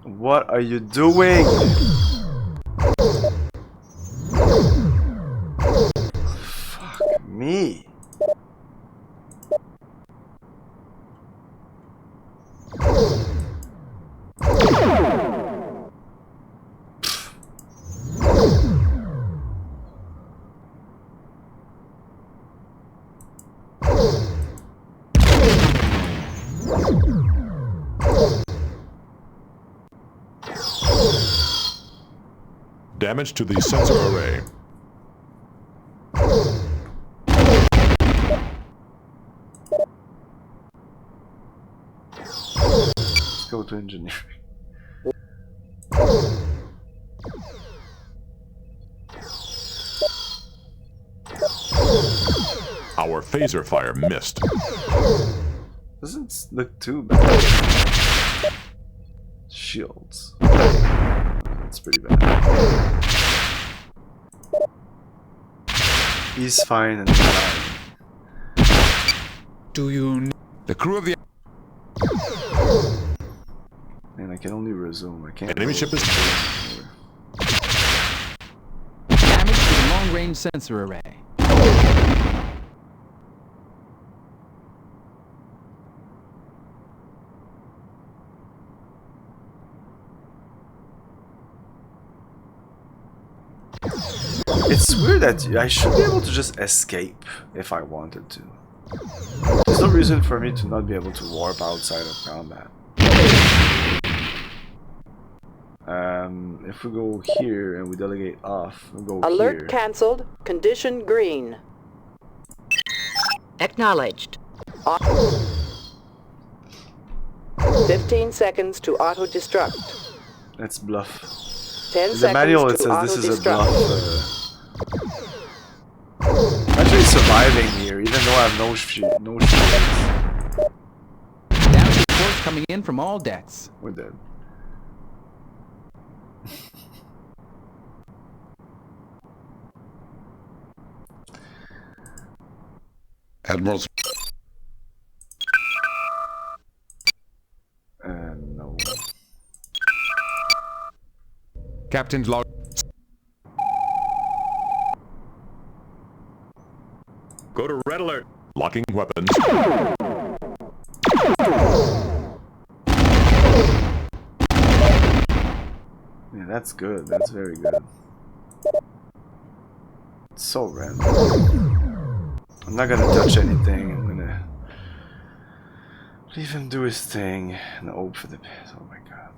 What are you doing? Fuck me. Damage to the sensor array. go to engineering. Our phaser fire missed. Doesn't look too bad. Shields. That's pretty bad. He's fine and fine. Do you... The crew of the... Man, I can only resume. I can't... Enemy ship is... Damage to the long-range sensor array. It's weird that I should be able to just escape if I wanted to. There's no reason for me to not be able to warp outside of combat. If we go here and we delegate off, we'll go Alert here. cancelled. Condition green. Acknowledged. 15 seconds to auto-destruct. Let's bluff. 10 In the seconds manual it to says this is a auto-destruct. bluff. I'm actually surviving here, even though I have no shields. Down reports coming in from all decks. We're dead. Admirals. No. Captain's log. Go to red alert. Locking weapons. Yeah, that's good. That's very good. It's so random. I'm not gonna touch anything. I'm gonna leave him do his thing and hope for the best. Oh my god.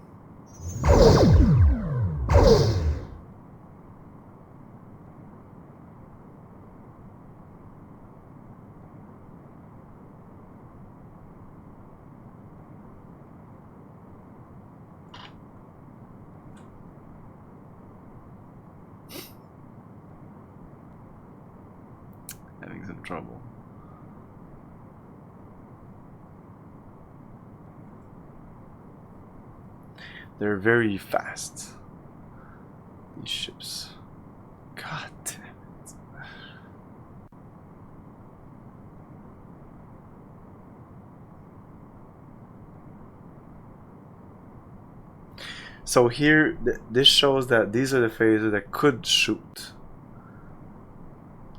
Having some trouble. They're very fast. These ships. God damn it. So here, this shows that these are the phasers that could shoot.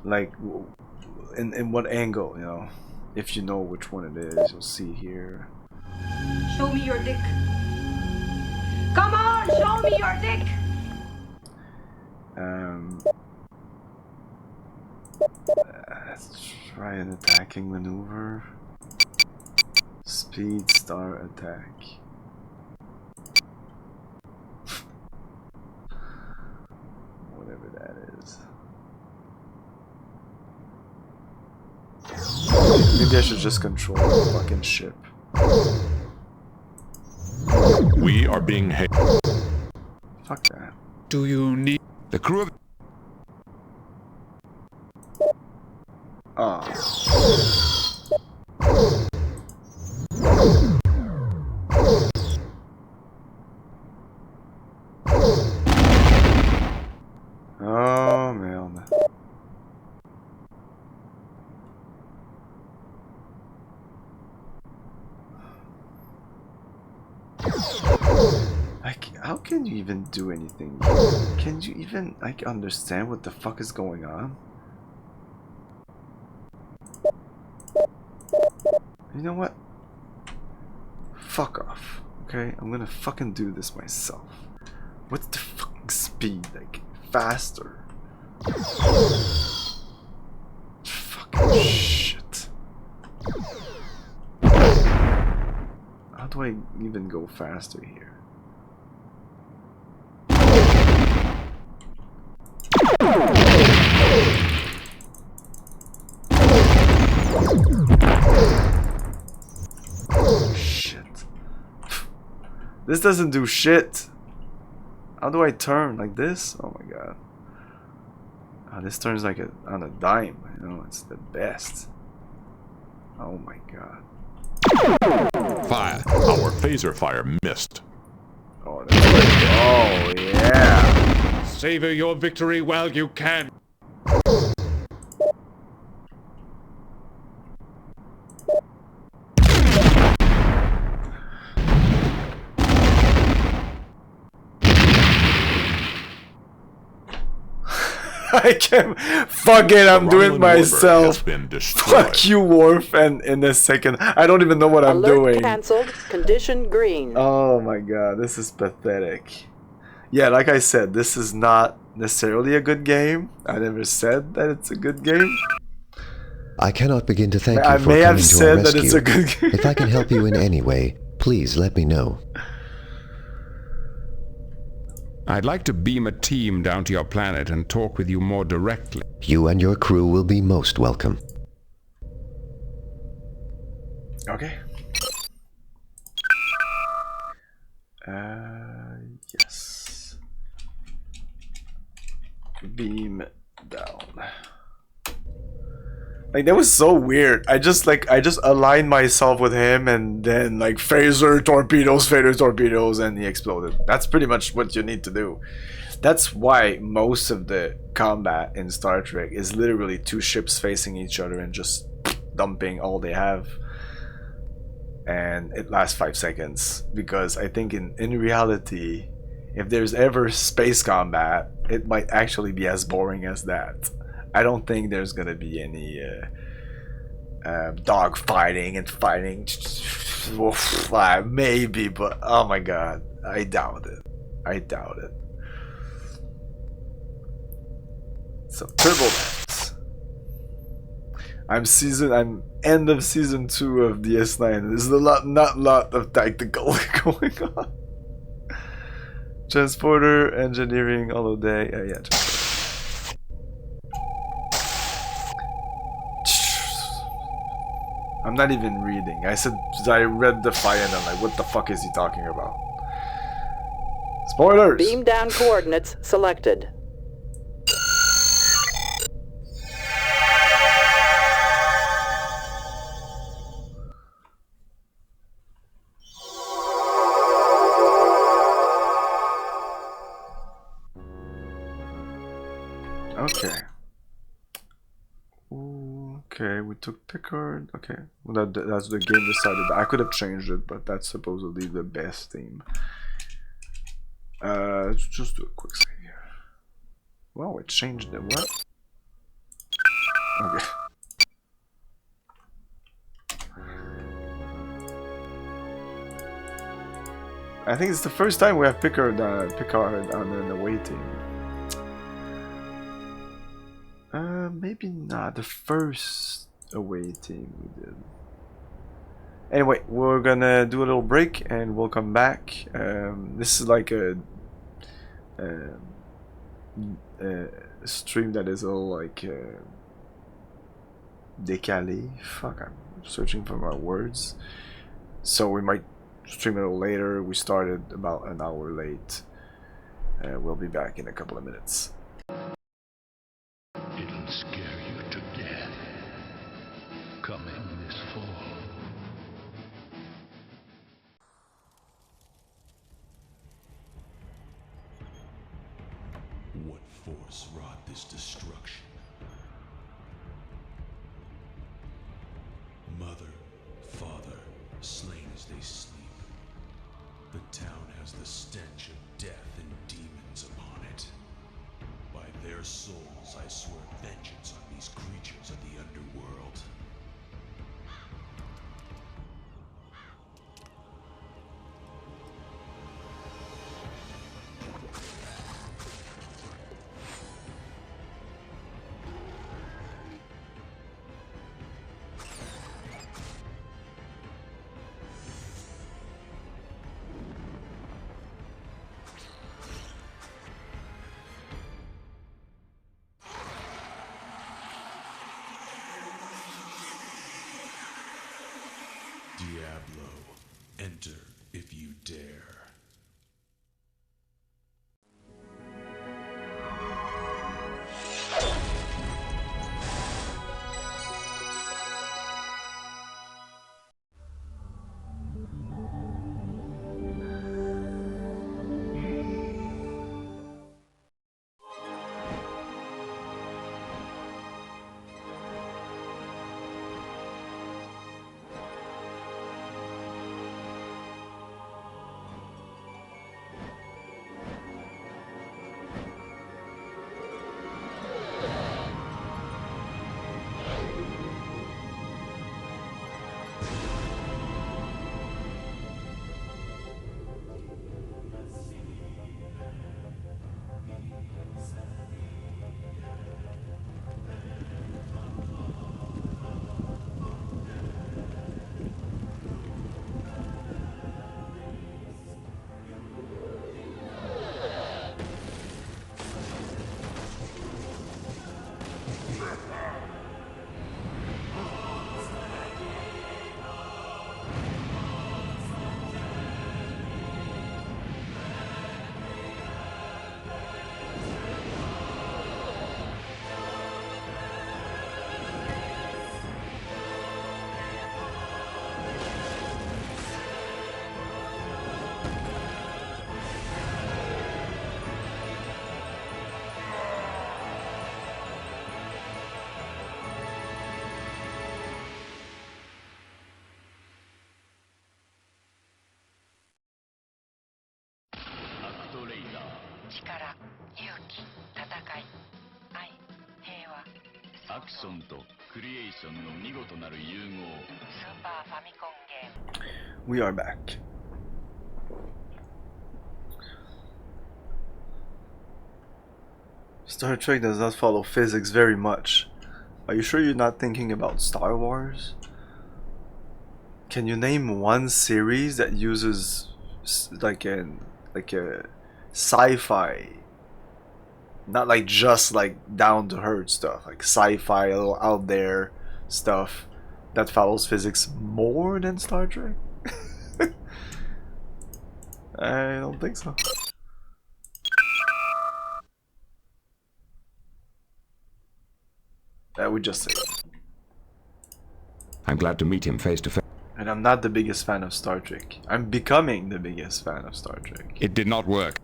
Like, in what angle, you know? If you know which one it is, you'll see here. Show me your dick. Come on, show me your dick. Let's try an attacking maneuver. Speed star attack. Whatever that is. Maybe I should just control the fucking ship. We are being hit. Fuck that. Do you need... The crew of... Oh man. Like, how can you even do anything? Can you even, like, understand what the fuck is going on? You know what? Fuck off, okay? I'm gonna fucking do this myself. What's the fucking speed? Like, faster. Fucking shit. How do I even go faster here? Shit. This doesn't do shit. How do I turn? Like this? Oh my god. Oh, this turns like on a dime. You know, it's the best. Oh my god. Fire. Our phaser fire missed. Oh, oh yeah. Savor your victory while you can. I can't. Fuck it, I'm doing it myself. Fuck you, Worf, and in a second. I don't even know what I'm Alert doing. cancelled. Condition green. Oh my god, this is pathetic. Yeah, like I said, this is not necessarily a good game. I never said that it's a good game. I cannot begin to thank you I for may coming have to said our that rescue. it's a good game. If I can help you in any way, please let me know. I'd like to beam a team down to your planet and talk with you more directly. You and your crew will be most welcome. Okay. Yes. Beam down. Like, that was so weird. I just aligned myself with him, and then like phaser torpedoes, and he exploded. That's pretty much what you need to do. That's why most of the combat in Star Trek is literally two ships facing each other and just dumping all they have. And it lasts 5 seconds, because I think in reality, if there's ever space combat, it might actually be as boring as that. I don't think there's gonna be any dog fighting and fighting. Maybe, but oh my god, I doubt it. I doubt it. So turbulence. I'm end of season 2 of DS9. There's not a lot of tactical going on. Transporter, engineering, holoday. Yeah. I'm not even reading. I read the file and I'm like, what the fuck is he talking about? Spoilers! Beam down coordinates selected. Okay. Okay, we took Picard. Okay, well, that's the game decided. I could have changed it, but that's supposedly the best theme. Let's just do a quick save here. Wow, it changed the what? Okay. I think it's the first time we have Picard on an away team. Maybe not the first away team we did. Anyway, we're gonna do a little break and we'll come back. This is like a stream that is all like décalé. Fuck, I'm searching for my words. So we might stream a little later. We started about an hour late. We'll be back in a couple of minutes. It'll scare you to death. Coming this fall. What force wrought this destruction? Mother, father, slain as they sleep. The town has the stench of death and demons upon it. By their souls, I swear vengeance on these creatures of the underworld. Diablo, enter if you dare. We are back. Star Trek does not follow physics very much. Are you sure you're not thinking about Star Wars? Can you name one series that uses like a sci-fi, not like just like down to earth stuff, like sci-fi, a little out there stuff that follows physics more than Star Trek? I don't think so. I would just say. I'm glad to meet him face to face. And I'm not the biggest fan of Star Trek. I'm becoming the biggest fan of Star Trek. It did not work.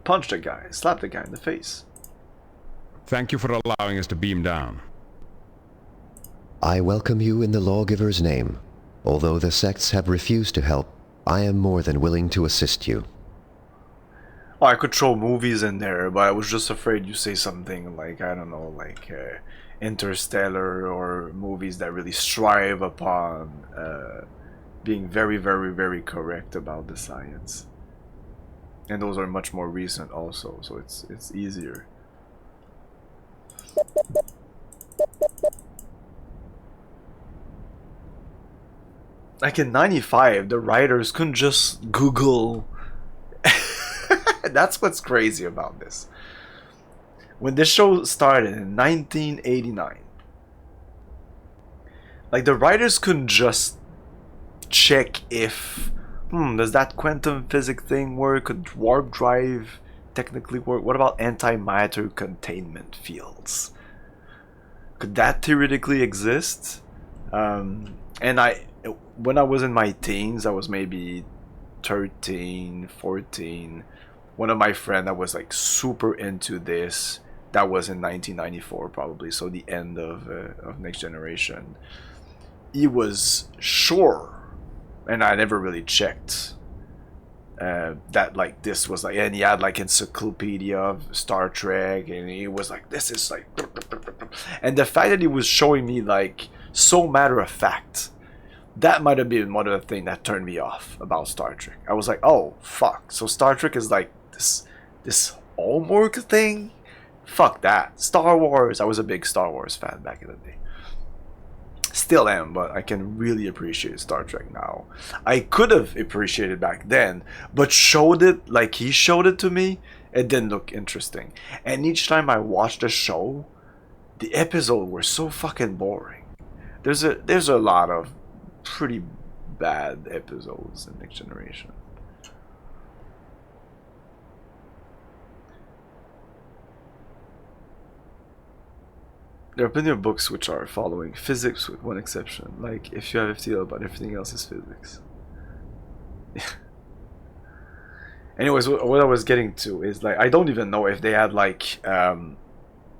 Punch the guy, slap the guy in the face. Thank you for allowing us to beam down. I welcome you in the lawgiver's name. Although the sects have refused to help, I am more than willing to assist you. Oh, I could throw movies in there, but I was just afraid you say something like, I don't know, like Interstellar, or movies that really strive upon being very, very, very correct about the science. And those are much more recent also, so it's easier. Like in 95, the writers couldn't just Google. That's what's crazy about this. When this show started in 1989, like the writers couldn't just check if, does that quantum physics thing work? Could warp drive technically work? What about antimatter containment fields? Could that theoretically exist? And when I was in my teens, I was maybe 13, 14. One of my friends that was like super into this, that was in 1994 probably, so the end of Next Generation. He was sure, and I never really checked, that like this was like, and he had like encyclopedia of Star Trek, and he was like, this is like, and the fact that he was showing me like so matter of fact, that might have been one of the things that turned me off about Star Trek. I was like, oh fuck, so Star Trek is like this homework thing? Fuck that. Star Wars, I was a big Star Wars fan back in the day. Still am, but I can really appreciate Star Trek now. I could have appreciated back then, but showed it like he showed it to me, it didn't look interesting. And each time I watched the show, the episodes were so fucking boring. There's a lot of pretty bad episodes in Next Generation. There are plenty of books which are following physics with one exception, like If You Have a Feel, but everything else is physics. Anyways, what I was getting to is like, I don't even know if they had like,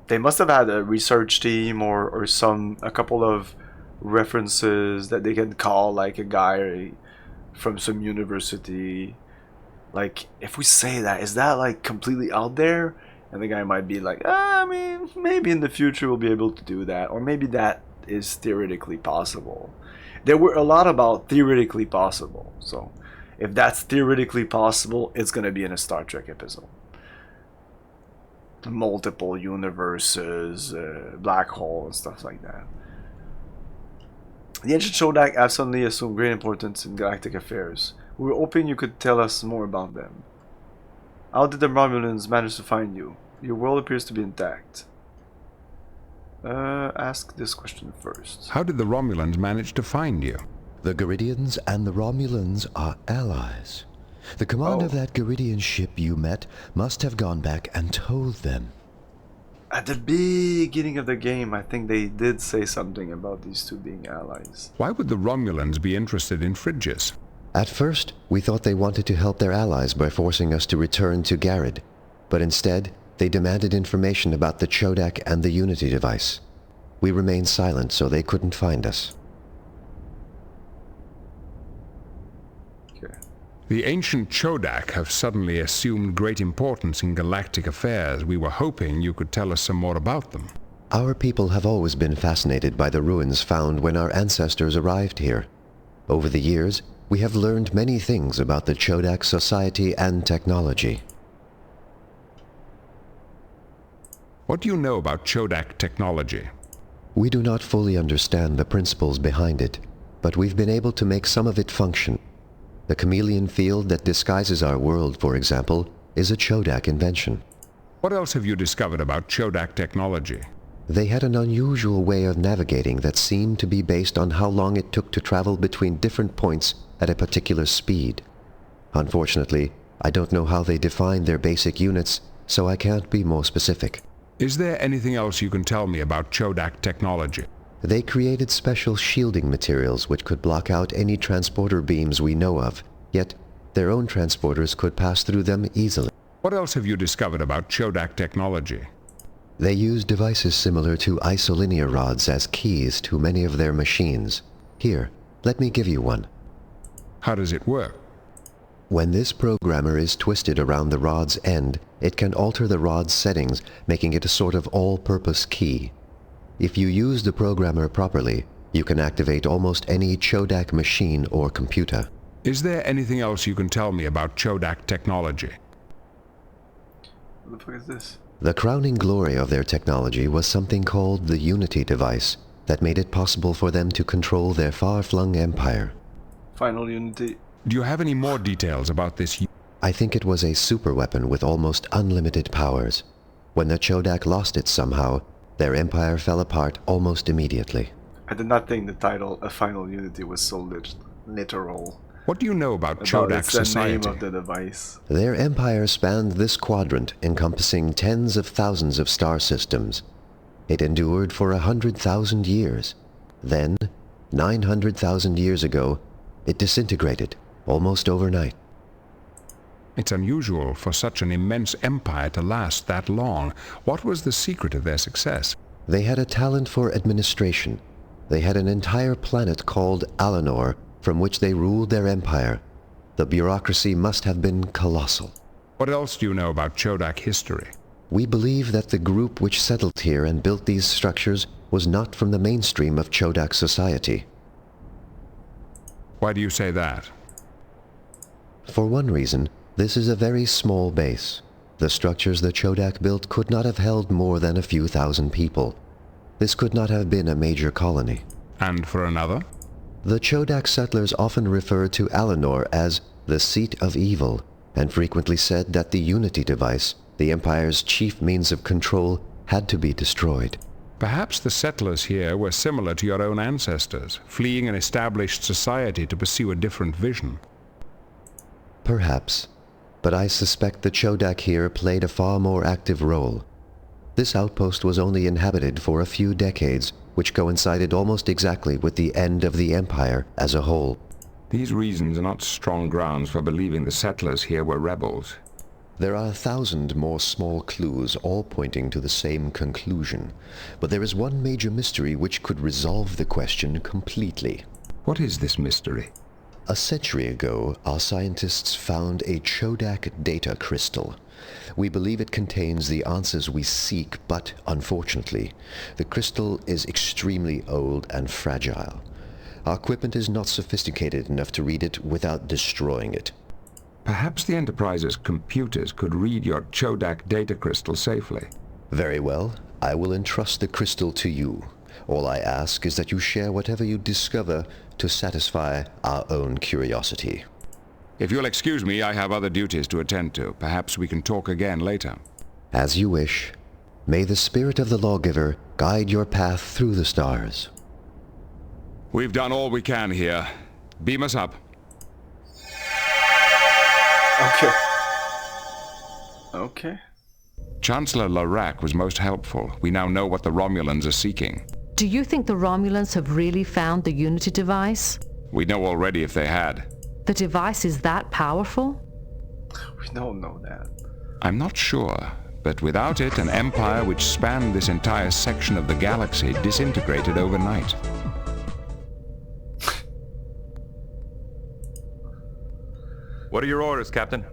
they must have had a research team or a couple of references that they can call like a guy from some university. Like, if we say that, is that like completely out there? And the guy might be like, I mean, maybe in the future we'll be able to do that, or maybe that is theoretically possible. There were a lot about theoretically possible, so if that's theoretically possible, it's gonna be in a Star Trek episode. Multiple universes, black hole, and stuff like that. The ancient Shodak absolutely assumed great importance in galactic affairs. We were hoping you could tell us more about them. How did the Romulans manage to find you? Your world appears to be intact. Ask this question first. How did the Romulans manage to find you? The Garidians and the Romulans are allies. The commander of that Garidian ship you met must have gone back and told them. At the beginning of the game, I think they did say something about these two being allies. Why would the Romulans be interested in Phrygius? At first, we thought they wanted to help their allies by forcing us to return to Garrod, but instead, they demanded information about the Chodak and the Unity device. We remained silent so they couldn't find us. Okay. The ancient Chodak have suddenly assumed great importance in galactic affairs. We were hoping you could tell us some more about them. Our people have always been fascinated by the ruins found when our ancestors arrived here. Over the years, we have learned many things about the Chodak society and technology. What do you know about Chodak technology? We do not fully understand the principles behind it, but we've been able to make some of it function. The chameleon field that disguises our world, for example, is a Chodak invention. What else have you discovered about Chodak technology? They had an unusual way of navigating that seemed to be based on how long it took to travel between different points at a particular speed. Unfortunately, I don't know how they defined their basic units, so I can't be more specific. Is there anything else you can tell me about Chodak technology? They created special shielding materials which could block out any transporter beams we know of, yet their own transporters could pass through them easily. What else have you discovered about Chodak technology? They use devices similar to isolinear rods as keys to many of their machines. Here, let me give you one. How does it work? When this programmer is twisted around the rod's end, it can alter the rod's settings, making it a sort of all-purpose key. If you use the programmer properly, you can activate almost any Chodak machine or computer. Is there anything else you can tell me about Chodak technology? What the fuck is this? The crowning glory of their technology was something called the Unity device that made it possible for them to control their far-flung empire. Final Unity. Do you have any more details about this? I think it was a superweapon with almost unlimited powers. When the Chodak lost it somehow, their empire fell apart almost immediately. I did not think the title A Final Unity was so literal. What do you know about Chodak society? It's the name of the device. Their empire spanned this quadrant, encompassing tens of thousands of star systems. It endured for 100,000 years. Then, 900,000 years ago, it disintegrated, almost overnight. It's unusual for such an immense empire to last that long. What was the secret of their success? They had a talent for administration. They had an entire planet called Alanor, from which they ruled their empire. The bureaucracy must have been colossal. What else do you know about Chodak history? We believe that the group which settled here and built these structures was not from the mainstream of Chodak society. Why do you say that? For one reason, this is a very small base. The structures the Chodak built could not have held more than a few thousand people. This could not have been a major colony. And for another? The Chodak settlers often referred to Alanor as the seat of evil, and frequently said that the Unity device, the Empire's chief means of control, had to be destroyed. Perhaps the settlers here were similar to your own ancestors, fleeing an established society to pursue a different vision. Perhaps, but I suspect the Chodak here played a far more active role. This outpost was only inhabited for a few decades, which coincided almost exactly with the end of the Empire as a whole. These reasons are not strong grounds for believing the settlers here were rebels. There are 1,000 more small clues, all pointing to the same conclusion. But there is one major mystery which could resolve the question completely. What is this mystery? A century ago, our scientists found a Chodak data crystal. We believe it contains the answers we seek, but unfortunately, the crystal is extremely old and fragile. Our equipment is not sophisticated enough to read it without destroying it. Perhaps the Enterprise's computers could read your Chodak data crystal safely. Very well. I will entrust the crystal to you. All I ask is that you share whatever you discover to satisfy our own curiosity. If you'll excuse me, I have other duties to attend to. Perhaps we can talk again later. As you wish. May the spirit of the lawgiver guide your path through the stars. We've done all we can here. Beam us up. Okay. Okay. Chancellor Larac was most helpful. We now know what the Romulans are seeking. Do you think the Romulans have really found the Unity device? We know already if they had. The device is that powerful? We don't know that. I'm not sure, but without it, an empire which spanned this entire section of the galaxy disintegrated overnight. What are your orders, Captain?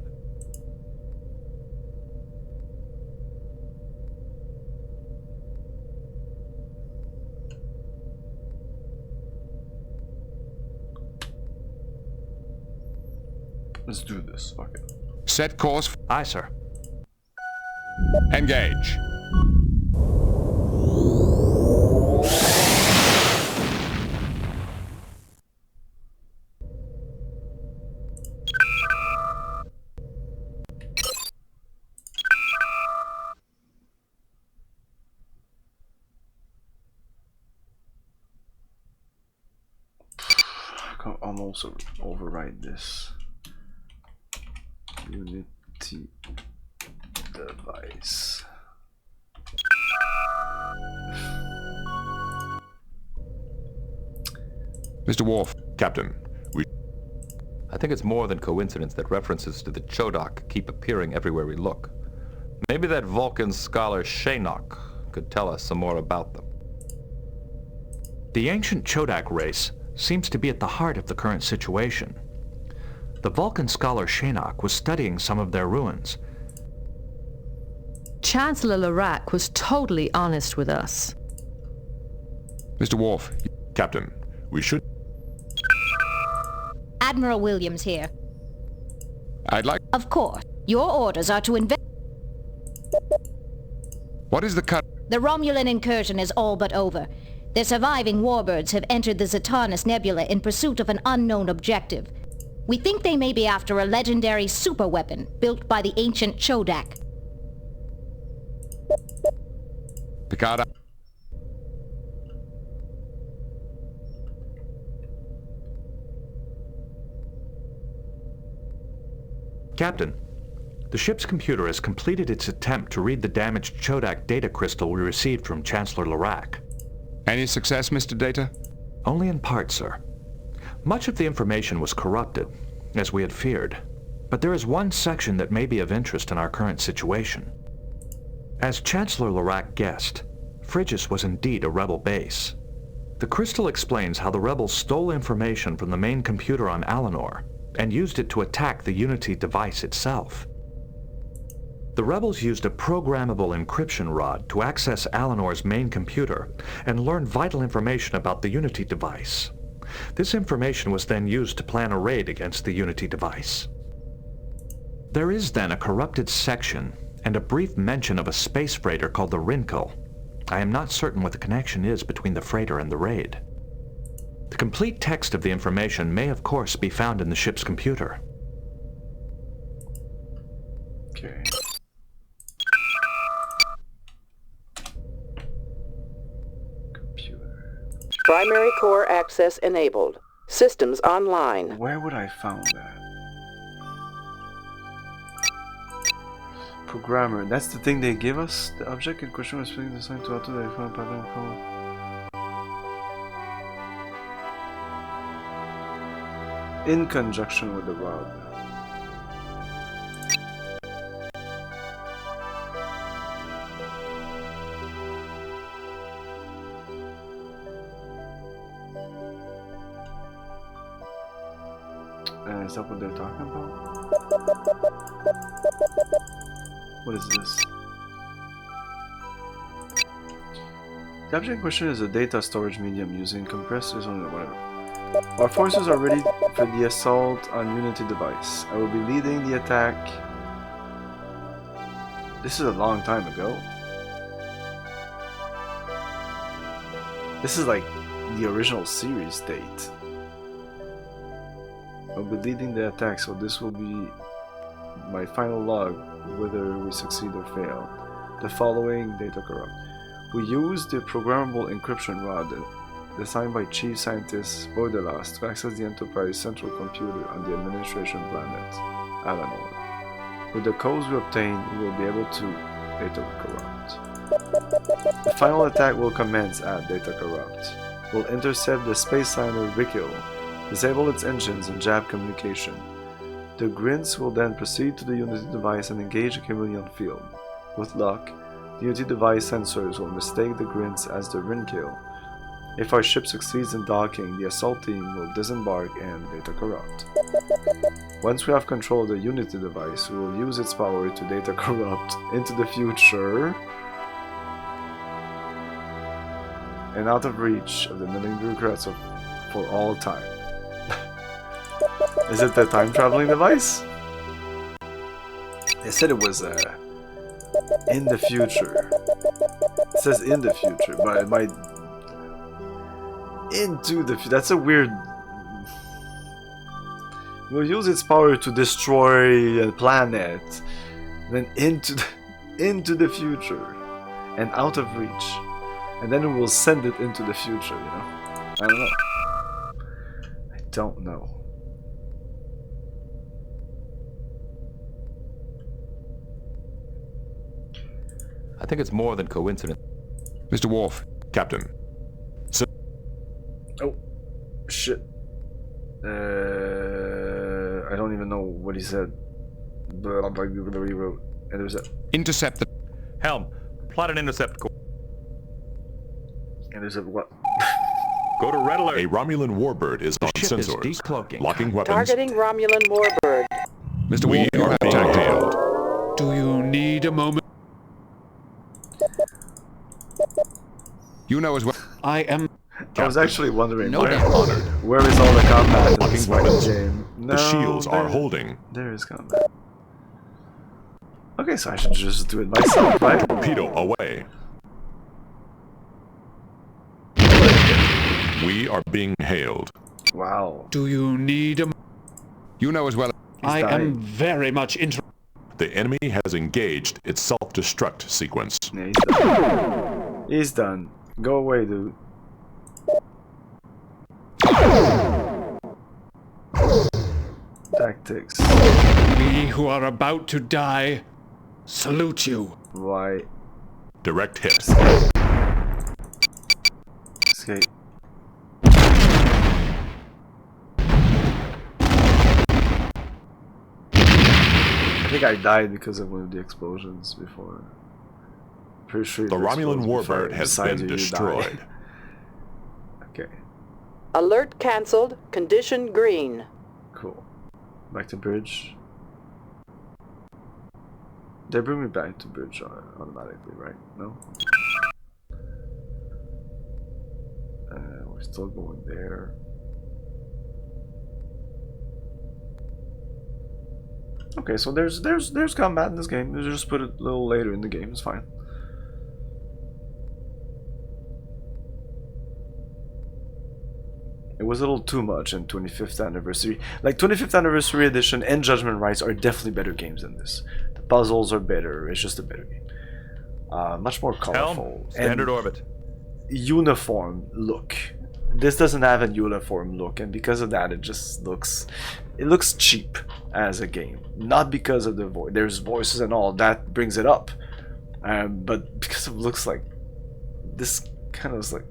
Let's do this. Fuck it. Set course. Aye, sir. Engage. I can almost override this. Unity device. Mr. Worf. Captain, I think it's more than coincidence that references to the Chodak keep appearing everywhere we look. Maybe that Vulcan scholar Shinnok could tell us some more about them. The ancient Chodak race seems to be at the heart of the current situation. The Vulcan scholar Shinnok was studying some of their ruins. Chancellor Larac was totally honest with us. Mr. Worf. Captain, we should... Admiral Williams here. I'd like... Of course. Your orders are to What is the cut? The Romulan incursion is all but over. The surviving warbirds have entered the Zatarnus Nebula in pursuit of an unknown objective. We think they may be after a legendary superweapon built by the ancient Chodak. Picard. Captain, the ship's computer has completed its attempt to read the damaged Chodak data crystal we received from Chancellor Larac. Any success, Mr. Data? Only in part, sir. Much of the information was corrupted, as we had feared, but there is one section that may be of interest in our current situation. As Chancellor Larac guessed, Frigis was indeed a rebel base. The crystal explains how the rebels stole information from the main computer on Alinor and used it to attack the Unity device itself. The rebels used a programmable encryption rod to access Alinor's main computer and learn vital information about the Unity device. This information was then used to plan a raid against the Unity device. There is then a corrupted section and a brief mention of a space freighter called the Rinkel. I am not certain what the connection is between the freighter and the raid. The complete text of the information may of course be found in the ship's computer. Okay. Primary core access enabled. Systems online. Where would I found that? Programmer. That's the thing they give us? The object in question was being designed to auto the phone pattern code. In conjunction with the rod. Is that what they're talking about? What is this? The object in question is a data storage medium using compressors or whatever. Our forces are ready for the assault on Unity device. I will be leading the attack. This is a long time ago. This is like the original series date. I'll be leading the attack, so this will be my final log, whether we succeed or fail. The following data corrupt. We used the programmable encryption rod designed by Chief Scientist Bordelas to access the Enterprise central computer on the administration planet, Alinor. With the codes we obtain, we will be able to data corrupt. The final attack will commence at data corrupt. We'll intercept the space liner Rikil, disable its engines and jab communication. The Grints will then proceed to the Unity device and engage a chameleon field. With luck, the Unity device sensors will mistake the Grints as the Rinkill. If our ship succeeds in docking, the assault team will disembark and data corrupt. Once we have control of the Unity device, we will use its power to data corrupt into the future and out of reach of the milling bureaucrats for all time. Is it the time traveling device? They said it was in the future. It says in the future, but it might into the future. That's a weird. We'll use its power to destroy a planet, then into the future and out of reach, and then we will send it into the future. You know, I don't know. I don't know. I think it's more than coincidence. Mr. Worf. Captain. Oh, shit. I don't even know what he said. But I'm like the rewrote. And there's a intercept the Helm. Plot an intercept course. And there's a what? Go to red alert. A Romulan warbird is on sensors. Decloaking. Locking weapons. Targeting Romulan warbird. Mr. Worf, you have being hailed. Do you need a moment? You know as well. I am. I was actually wondering No doubt. where is all the combat in this Locking weapons. game? No, The shields are holding. There is combat. Okay, so I should just do it myself, right? Torpedo away. We are being hailed. Wow. Do you need a? You know as well. I am very much interested. The enemy has engaged its self-destruct sequence. Yeah, he's done. He's done. Go away, dude. Tactics. We who are about to die salute you. Why? Direct hit. Escape. I think I died because of one of the explosions before. Pretty sure The Romulan warbird has been destroyed. Okay, Alert cancelled. Condition green. cool. Back to bridge. They bring me back to bridge automatically, right? No? We're still going there. Okay, so there's combat in this game. You just put it a little later in the game. It's fine. It was a little too much in 25th anniversary. Like 25th anniversary edition and Judgment Rights are definitely better games than this. The puzzles are better. It's just a better game. Much more colorful. Helm. Standard and orbit. uniform look. This doesn't have a uniform look, and because of that, it looks cheap as a game. Not because of the voice. There's voices and all that brings it up, but because it looks like this kind of is like.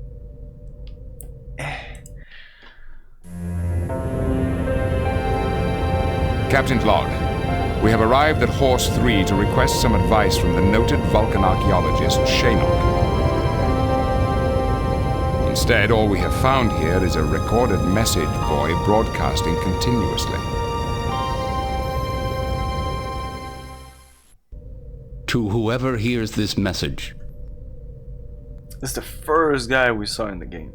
Captain's log. We have arrived at Horse 3 to request some advice from the noted Vulcan archaeologist Shanok. Instead, all we have found here is a recorded message buoy broadcasting continuously. To whoever hears this message. This is the first guy we saw in the game.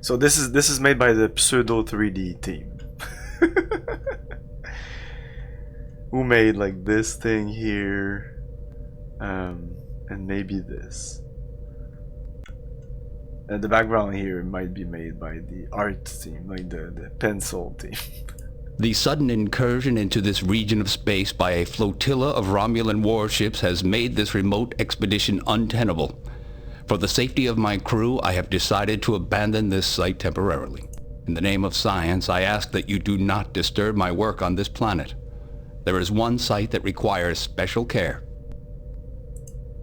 So this is made by the Pseudo 3D team. Who made like this thing here, and maybe this. And the background here might be made by the art team, like the pencil team. The sudden incursion into this region of space by a flotilla of Romulan warships has made this remote expedition untenable. For the safety of my crew, I have decided to abandon this site temporarily. In the name of science, I ask that you do not disturb my work on this planet. There is one site that requires special care.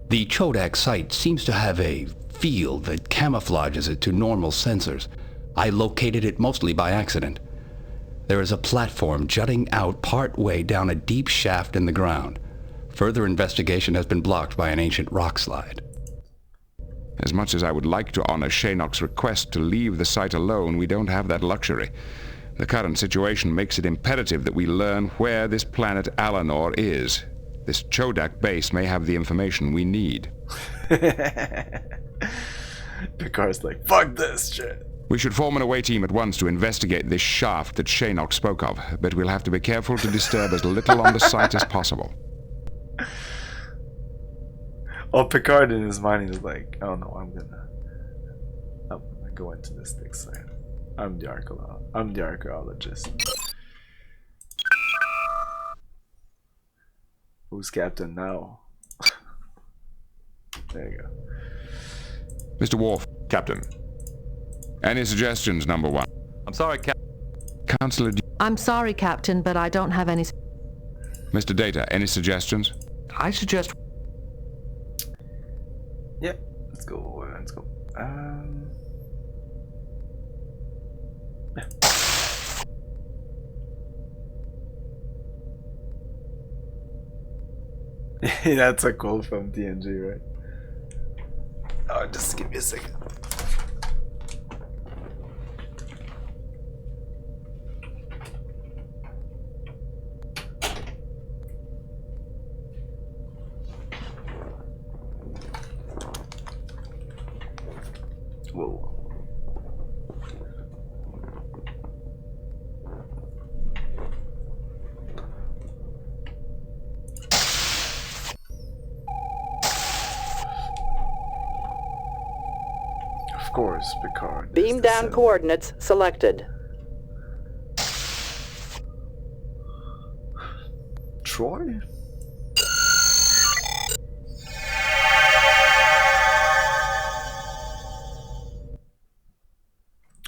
The Chodak site seems to have a field that camouflages it to normal sensors. I located it mostly by accident. There is a platform jutting out part way down a deep shaft in the ground. Further investigation has been blocked by an ancient rock slide. As much as I would like to honor Shaynock's request to leave the site alone, we don't have that luxury. The current situation makes it imperative that we learn where this planet Alanor is. This Chodak base may have the information we need. Picard's like, fuck this shit. We should form an away team at once to investigate this shaft that Shaynock spoke of, but we'll have to be careful to disturb as little on the site as possible. Oh, Picard in his mind is like, oh no, I'm gonna go into this thick side. I'm the archaeologist. Who's captain now? There you go. Mr. Worf. Captain. Any suggestions, number one? I'm sorry, Captain. Counselor... I'm sorry, Captain, but I don't have any... Mr. Data, any suggestions? I suggest... Yeah, let's go. Yeah. That's a quote from TNG, right? Oh, just give me a second. Whoa. Of course, Picard. Beam down coordinates selected. Troy?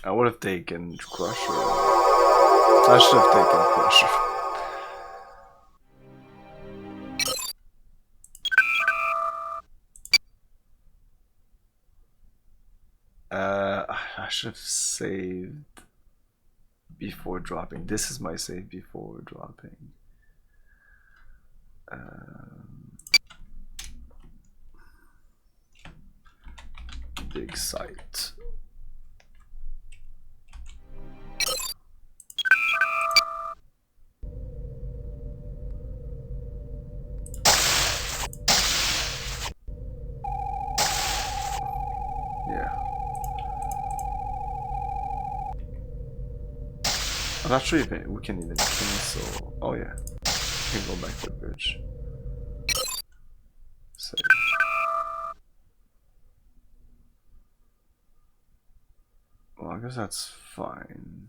I would have taken Crusher. I should have taken Crusher. I should have saved before dropping. This is my save before dropping. Big site. Yeah. I'm not sure if we can even cancel. Oh yeah, we can go back to the bridge. Save. Well, I guess that's fine.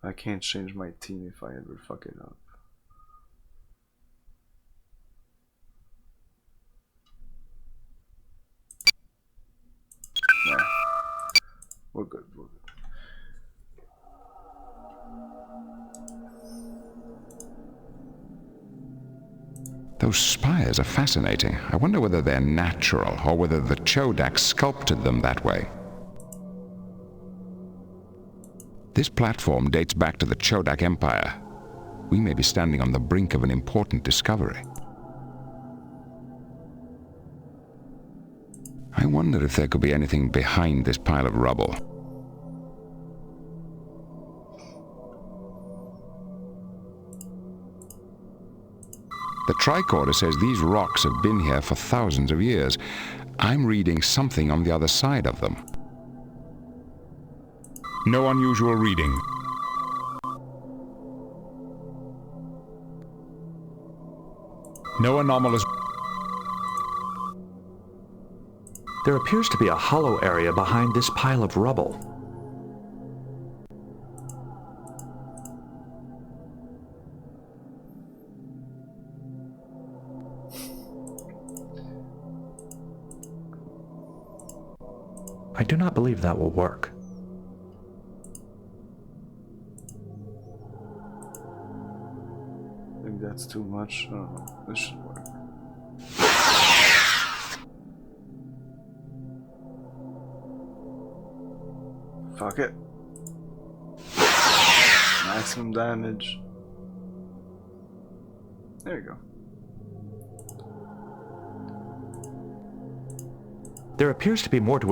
I can't change my team if I ever fuck it up. Nah. We're good, we're good. Those spires are fascinating. I wonder whether they're natural or whether the Chodak sculpted them that way. This platform dates back to the Chodak Empire. We may be standing on the brink of an important discovery. I wonder if there could be anything behind this pile of rubble. The tricorder says these rocks have been here for thousands of years. I'm reading something on the other side of them. No unusual reading. No anomalous... There appears to be a hollow area behind this pile of rubble. I do not believe that will work. I think that's too much. I don't know. This should work. Fuck it. Maximum damage. There you go. There appears to be more to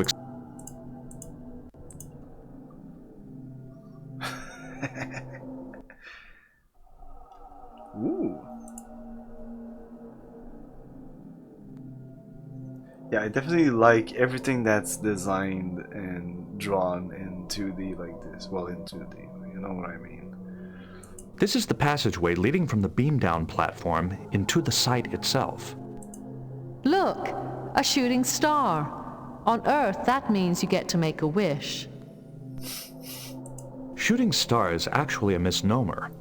Ooh. Yeah, I definitely like everything that's designed and drawn into the like this. Well, into the, you know what I mean. This is the passageway leading from the beam-down platform into the site itself. Look, a shooting star. On Earth, that means you get to make a wish. Shooting star is actually a misnomer.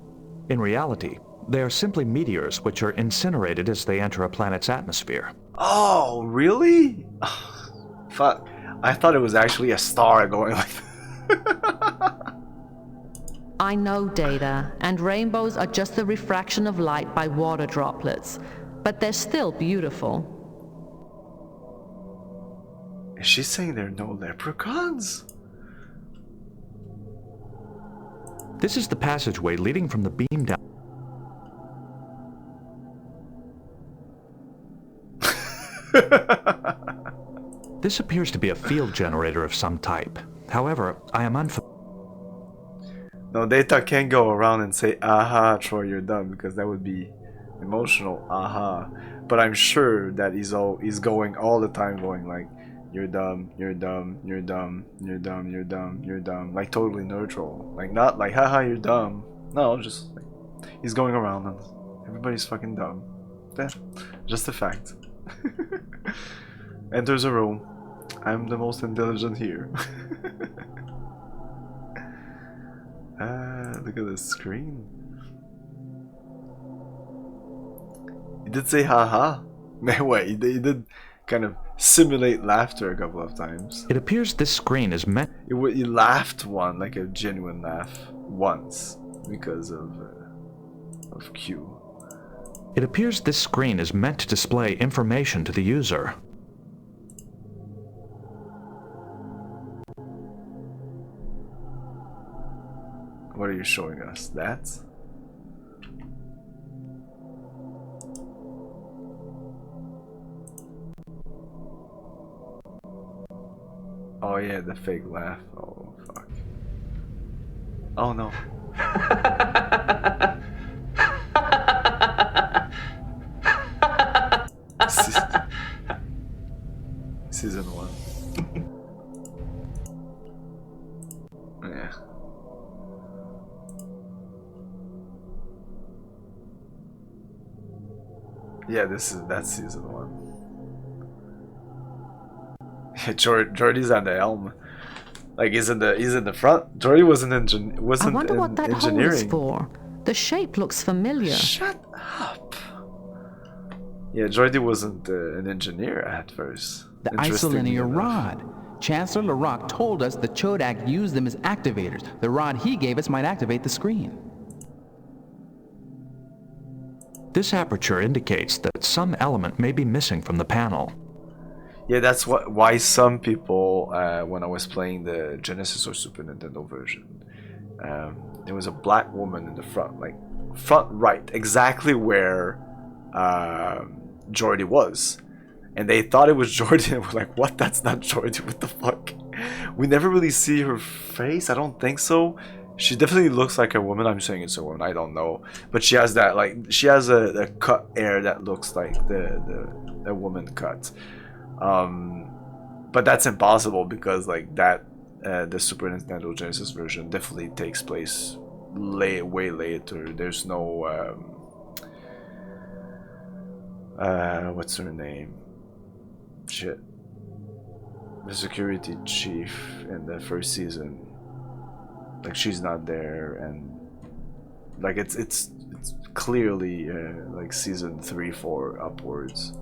In reality, they are simply meteors which are incinerated as they enter a planet's atmosphere. Oh, really? Fuck. I thought it was actually a star going like I know, Data, and rainbows are just the refraction of light by water droplets, but they're still beautiful. Is she saying there are no leprechauns? This is the passageway leading from the beam down. This appears to be a field generator of some type. However, I am unfamiliar. No, Data can't go around and say, aha, Troy, you're dumb, because that would be emotional, aha. But I'm sure that he's going all the time going like, you're dumb, you're dumb, you're dumb, you're dumb, you're dumb, you're dumb. Like totally neutral. Like not like, haha, you're dumb. No, just like, he's going around and everybody's fucking dumb. Yeah, just a fact. Enters a room. I'm the most intelligent here. Look at the screen. He did say haha. Wait, he did kind of simulate laughter a couple of times. It appears this screen is meant... He laughed one, like a genuine laugh, once, because of Q. It appears this screen is meant to display information to the user. What are you showing us? That? Oh yeah, the fake laugh. Oh fuck. Oh no. Season 1. Yeah. Yeah, that's season 1. Yeah, Jordy's on the helm. Like he's in the front. Jordy wasn't I wonder what that hole is for. The shape looks familiar. Shut up. Yeah, Jordy wasn't an engineer at first. The isolinear rod. Chancellor LaRock told us the Chodak used them as activators. The rod he gave us might activate the screen. This aperture indicates that some element may be missing from the panel. Yeah, that's why some people, when I was playing the Genesis or Super Nintendo version, there was a black woman in the front, like front right, exactly where Jordy was. And they thought it was Jordy, and we're like, what? That's not Jordy, what the fuck? We never really see her face, I don't think so. She definitely looks like a woman. I'm saying it's a woman, I don't know. But she has that, like, she has a cut hair that looks like the woman cut. But that's impossible because like that the Super Nintendo Genesis version definitely takes place way later. There's no what's her name? Shit. The security chief in the first season. Like she's not there, and like it's clearly like season 3, 4 upwards.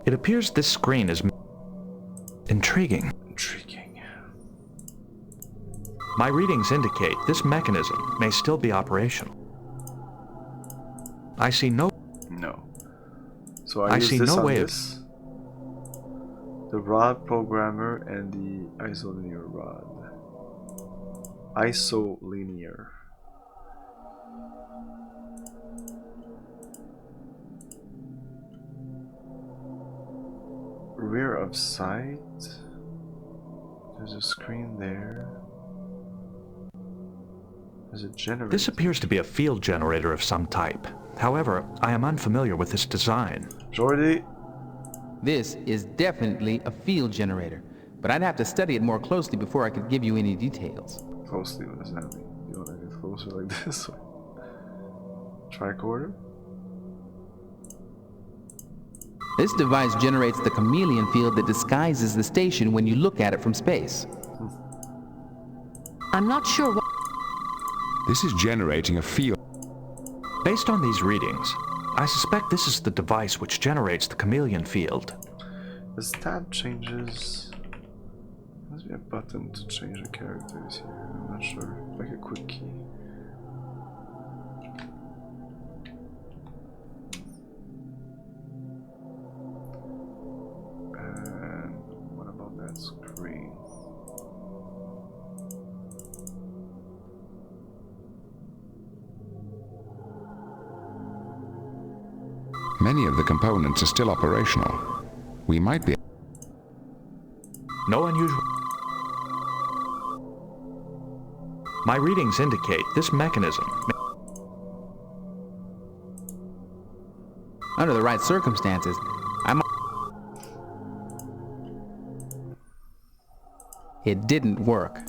It appears this screen is intriguing. My readings indicate this mechanism may still be operational. I see no... No. So I see no way of... The rod programmer and the isolinear rod. Isolinear. rear of sight. There's a screen there. There's a generator. This appears to be a field generator of some type. However, I am unfamiliar with this design. Jordy? This is definitely a field generator, but I'd have to study it more closely before I could give you any details. Closely, what does that mean? You want to get closer like this? Tricorder? This device generates the chameleon field that disguises the station when you look at it from space. I'm not sure what... This is generating a field. Based on these readings, I suspect this is the device which generates the chameleon field. The tab changes. There must be a button to change the characters here. I'm not sure. Like a quick key. And what about that screen? Many of the components are still operational. We might be... No unusual... My readings indicate this mechanism... Under the right circumstances, I might... It didn't work.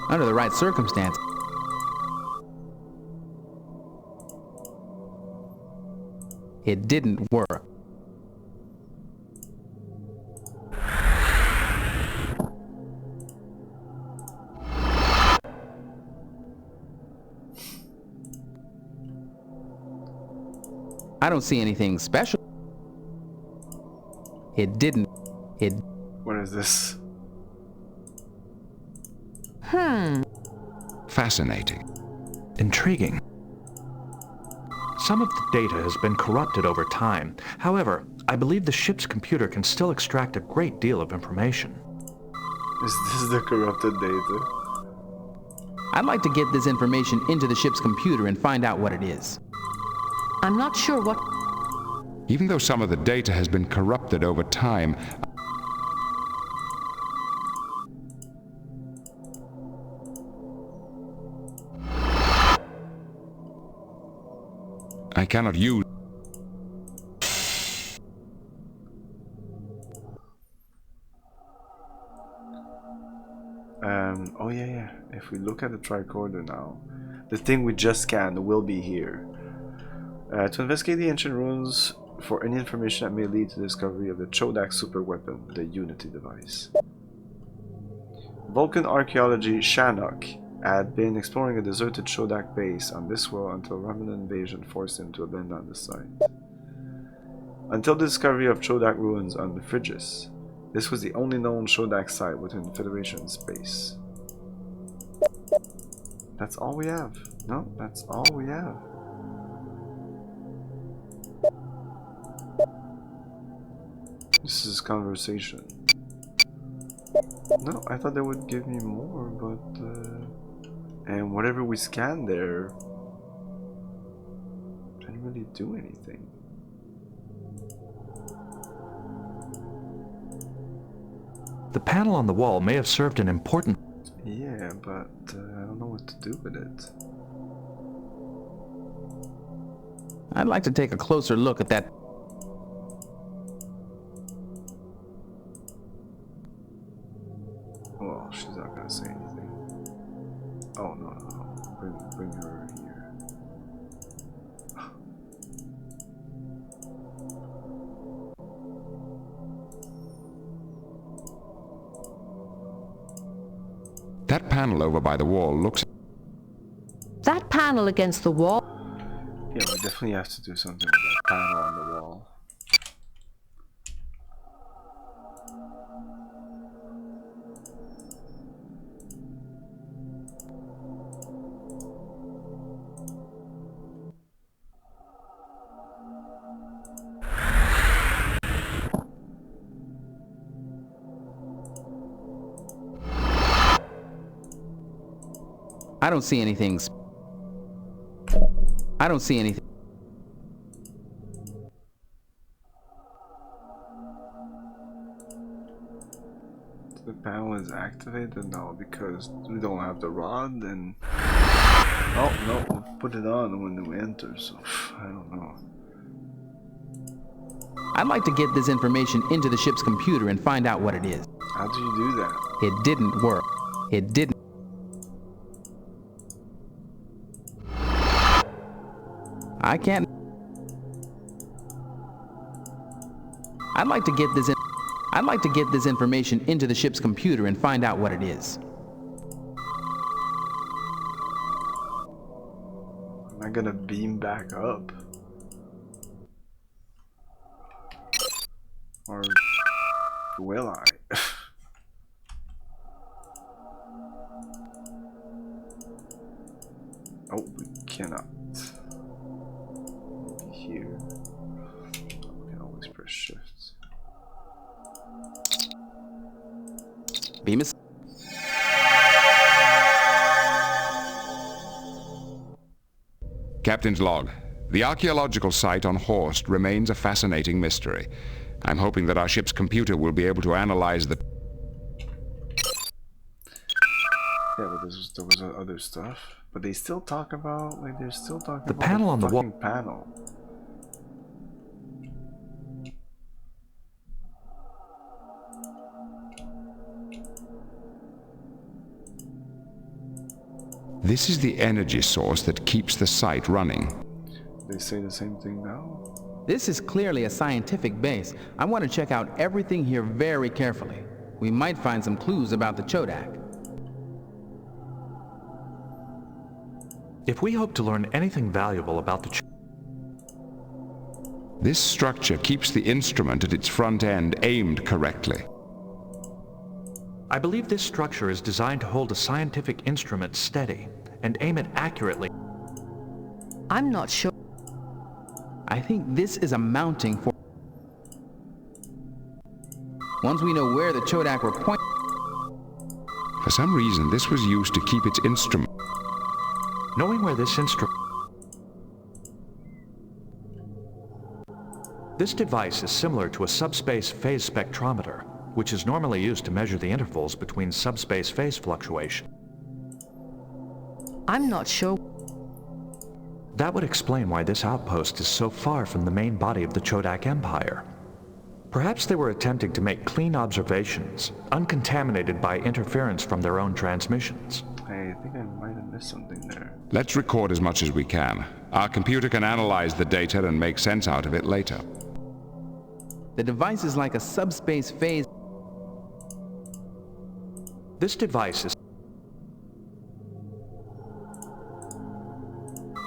Under the right circumstances... It didn't work. I don't see anything special. It didn't. It... What is this? Fascinating. Intriguing. Some of the data has been corrupted over time. However, I believe the ship's computer can still extract a great deal of information. Is this the corrupted data? I'd like to get this information into the ship's computer and find out what it is. I'm not sure what... Even though some of the data has been corrupted over time, I cannot use... Oh yeah. If we look at the tricorder now, the thing we just scanned will be here. To investigate the ancient ruins for any information that may lead to the discovery of the Chodak superweapon, the Unity device. Vulcan archaeology Shannock had been exploring a deserted Chodak base on this world until Romulan invasion forced him to abandon the site. Until the discovery of Chodak ruins on the Frigis, this was the only known Chodak site within Federation space. That's all we have. No, that's all we have. This is conversation. No, I thought they would give me more, but and whatever we scanned there didn't really do anything. The panel on the wall may have served an important... Yeah, but I don't know what to do with it. I'd like to take a closer look at that. Well, she's not gonna say anything. Oh no. Bring her here. That panel over by the wall looks... That panel against the wall... Yeah, we definitely have to do something with that panel on the wall. I don't see anything. I don't see anything. The panel is activated now because we don't have the rod and... Oh, no, we'll put it on when we enter, so I don't know. I'd like to get this information into the ship's computer and find out what it is. How do you do that? It didn't work. It didn't. I can't... I'd like to get this information into the ship's computer and find out what it is. Am I gonna beam back up? Or will I? Oh, we cannot. Here. We can always press shift. Beam is... Captain's log. The archaeological site on Horst remains a fascinating mystery. I'm hoping that our ship's computer will be able to analyze the... Yeah, but there was other stuff. But they still talk about, like, they're still talking The about panel on the wall. fucking panel. This is the energy source that keeps the site running. They say the same thing now? This is clearly a scientific base. I want to check out everything here very carefully. We might find some clues about the Chodak. If we hope to learn anything valuable about the This structure keeps the instrument at its front end aimed correctly. I believe this structure is designed to hold a scientific instrument steady and aim it accurately. I'm not sure. I think this is a mounting for... Once we know where the Chodak were pointing... For some reason, this was used to keep its instrument... Knowing where this instrument... This device is similar to a subspace phase spectrometer, which is normally used to measure the intervals between subspace phase fluctuation. I'm not sure. That would explain why this outpost is so far from the main body of the Chodak Empire. Perhaps they were attempting to make clean observations, uncontaminated by interference from their own transmissions. I think I might have missed something there. Let's record as much as we can. Our computer can analyze the data and make sense out of it later. The device is like a subspace phase... This device is...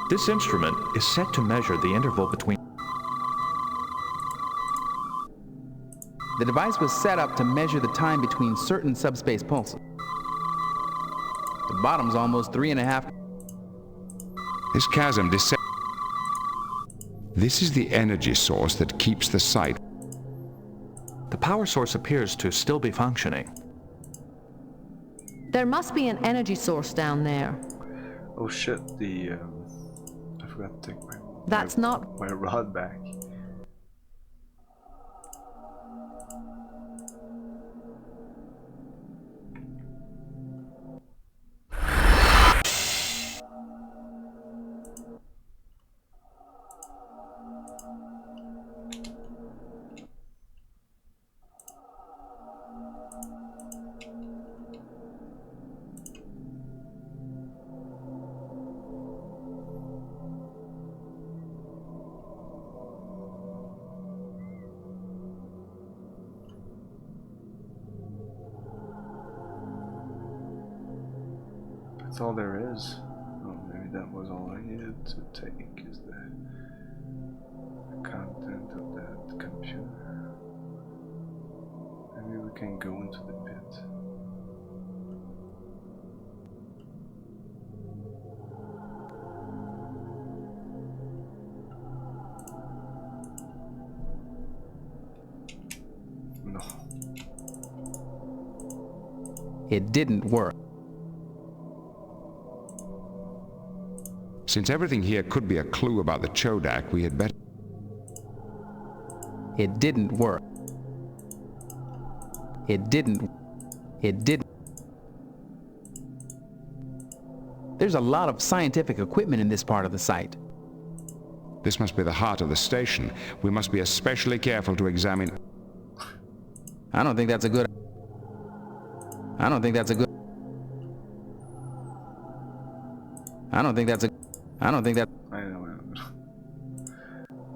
This instrument is set to measure the interval between... The device was set up to measure the time between certain subspace pulses. The bottom's almost 3.5... This chasm descends... This is the energy source that keeps the site... The power source appears to still be functioning. There must be an energy source down there. Oh shit, I forgot to take my rod back. That's all there is. Oh, maybe that was all I needed to take, is the content of that computer. Maybe we can go into the pit. No. It didn't work. Since everything here could be a clue about the Chodak, we had better... It didn't work. It didn't... It didn't. There's a lot of scientific equipment in this part of the site. This must be the heart of the station. We must be especially careful to examine... I don't think that's a good... I don't think that's a good... I don't think that's a... I don't think that... I know.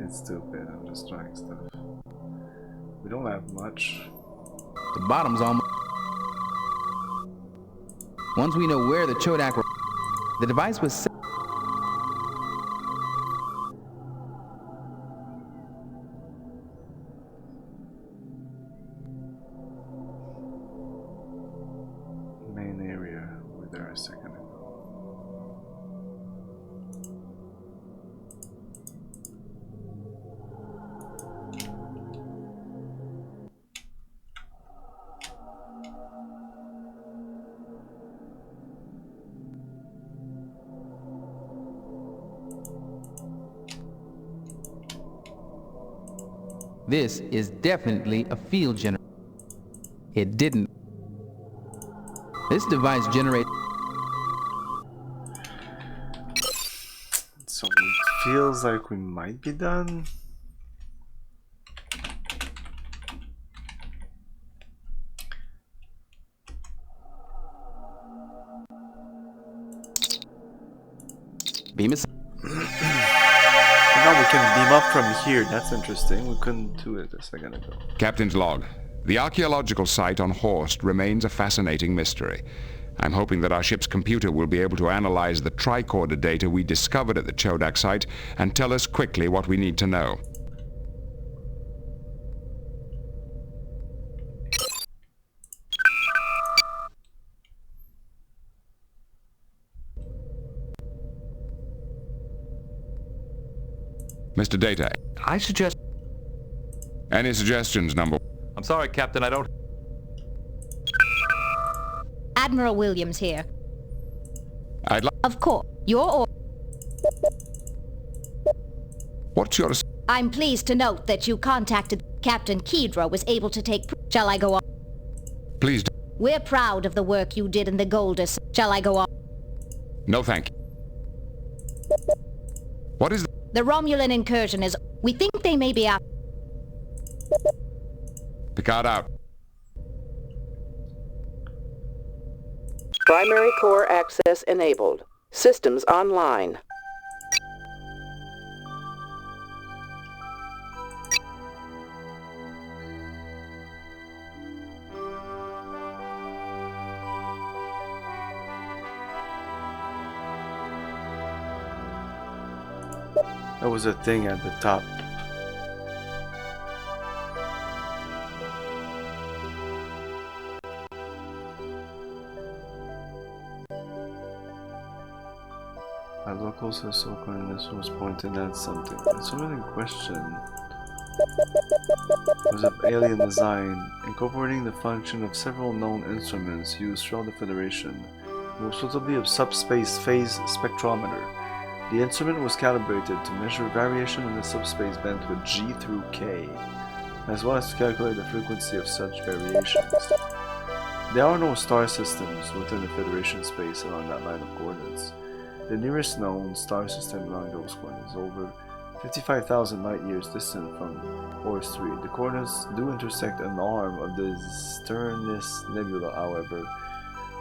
It's stupid. I'm just trying stuff. We don't have much. The bottom's almost... Once we know where the Chodak were... The device was set... Main area. We're there a second ago. This is definitely a field generator. It didn't. This device generates... So it feels like we might be done. Beam is... Now we can beam up from here. That's interesting. We couldn't do it a second ago. Captain's log. The archaeological site on Horst remains a fascinating mystery. I'm hoping that our ship's computer will be able to analyze the tricorder data we discovered at the Chodak site and tell us quickly what we need to know. Mr. Data. I suggest... Any suggestions, number... I'm sorry, Captain, I don't... Admiral Williams here. I'd like... Of course. Your What's your... I'm pleased to note that you contacted Captain Kedra was able to take... Shall I go on? Please do... We're proud of the work you did in the Goldus. Shall I go on? No, thank you. What is... The Romulan incursion is... We think they may be out... Picard out. Primary core access enabled. Systems online. There was a thing at the top. My local social coordinates was pointed at something. The instrument in question was of alien design, incorporating the function of several known instruments used throughout the Federation, most notably a subspace phase spectrometer. The instrument was calibrated to measure variation in the subspace bandwidth G through K, as well as to calculate the frequency of such variations. There are no star systems within the Federation space along that line of coordinates. The nearest known star system along those coordinates is over 55,000 light-years distant from Horus 3. The coordinates do intersect an arm of the Sternus Nebula, however,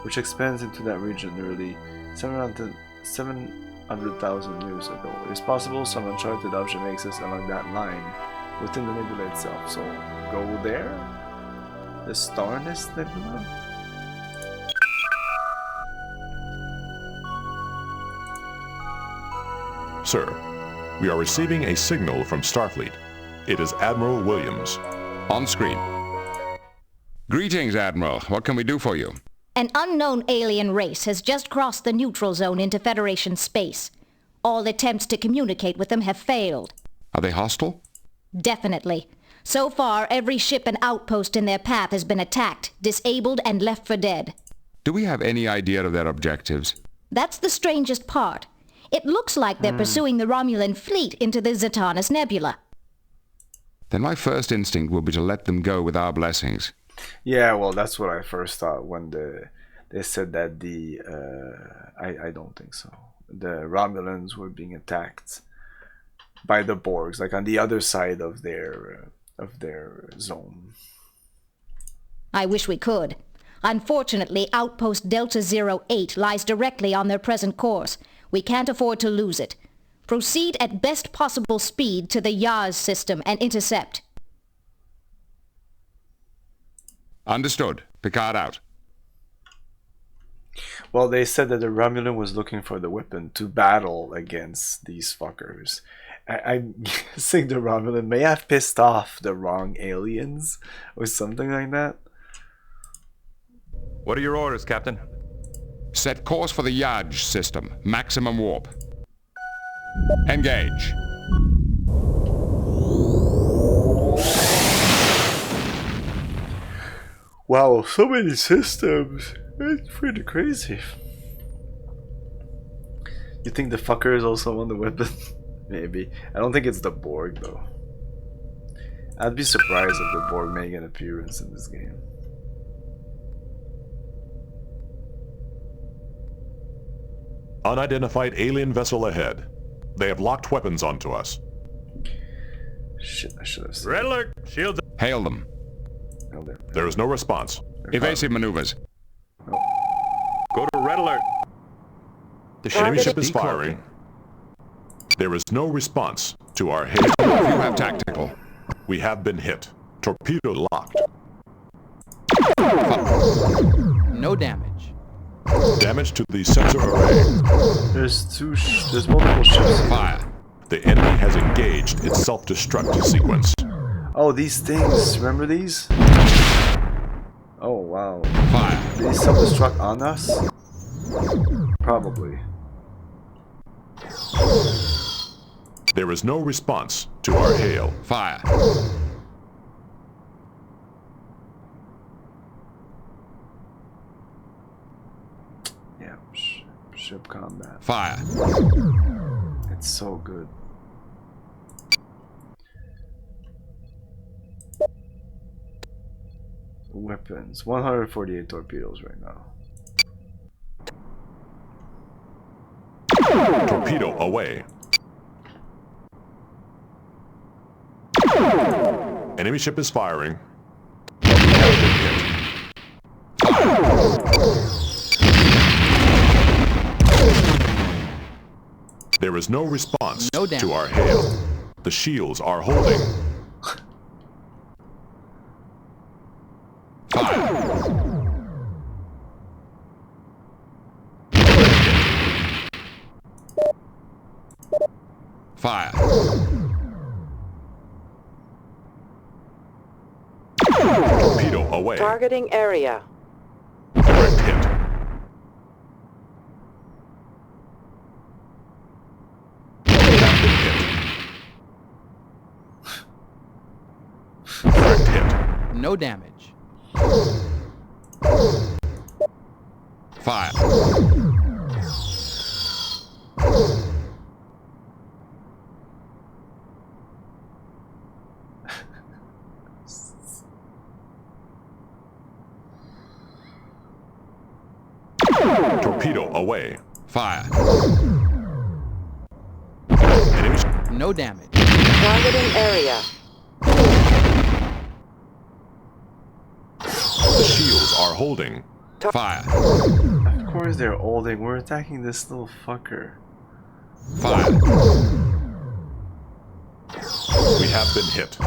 which expands into that region nearly 700,000 years ago. It is possible some uncharted object makes us along that line within the nebula itself, so go there? The Starnest Nebula? Sir, we are receiving a signal from Starfleet. It is Admiral Williams. On screen. Greetings, Admiral. What can we do for you? An unknown alien race has just crossed the neutral zone into Federation space. All attempts to communicate with them have failed. Are they hostile? Definitely. So far, every ship and outpost in their path has been attacked, disabled, and left for dead. Do we have any idea of their objectives? That's the strangest part. It looks like they're pursuing the Romulan fleet into the Zatanus Nebula. Then my first instinct will be to let them go with our blessings. Yeah, well, that's what I first thought when they said that the I don't think so. The Romulans were being attacked by the Borgs, like on the other side of their zone. I wish we could. Unfortunately, Outpost Delta 08 lies directly on their present course. We can't afford to lose it. Proceed at best possible speed to the Yaz system and intercept. Understood. Picard out. Well, they said that the Romulan was looking for the weapon to battle against these fuckers. I'm guessing the Romulan may have pissed off the wrong aliens or something like that. What are your orders, Captain? Set course for the Yaj system. Maximum warp. Engage. Wow, so many systems. It's pretty crazy. You think the fucker is also on the weapon? Maybe. I don't think it's the Borg though. I'd be surprised if the Borg make an appearance in this game. Unidentified alien vessel ahead. They have locked weapons onto us. Shit, I should have said. Red alert! Shields. Hail them. There is no response. Evasive maneuvers. Go to red alert. The enemy ship is firing. There is no response to our hail. You have tactical. We have been hit. Torpedo locked. No damage. Damage to the sensor array. There's multiple ships. Fire. The enemy has engaged its self-destruct sequence. Oh, these things. Remember these? Oh, wow. Fire. Did they self-destruct on us? Probably. There is no response to our hail. Fire. Yeah, ship combat. Fire. It's so good. Weapons. 148 torpedoes right now. Torpedo away. Enemy ship is firing. There is no response to our hail. The shields are holding. Fire. Torpedo away. Targeting area. Direct hit. Direct hit. No damage. Fire. Torpedo away. Fire. No damage. Targeting area. The shields are holding. Fire. Of course they're holding. We're attacking this little fucker. Fire. We have been hit.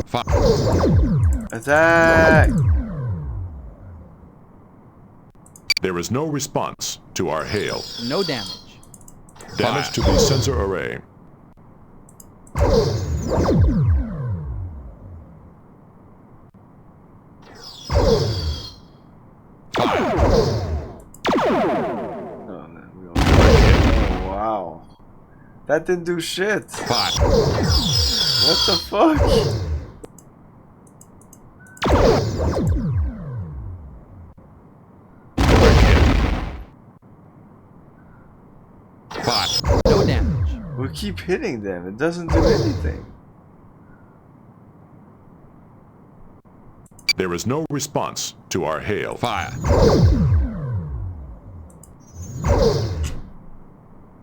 Fire. Attack! There is no response to our hail. No damage. Damage to the sensor array. Oh, wow. That didn't do shit. Fire. What the fuck? Fire. No damage. We keep hitting them. It doesn't do anything. There is no response to our hail. Fire.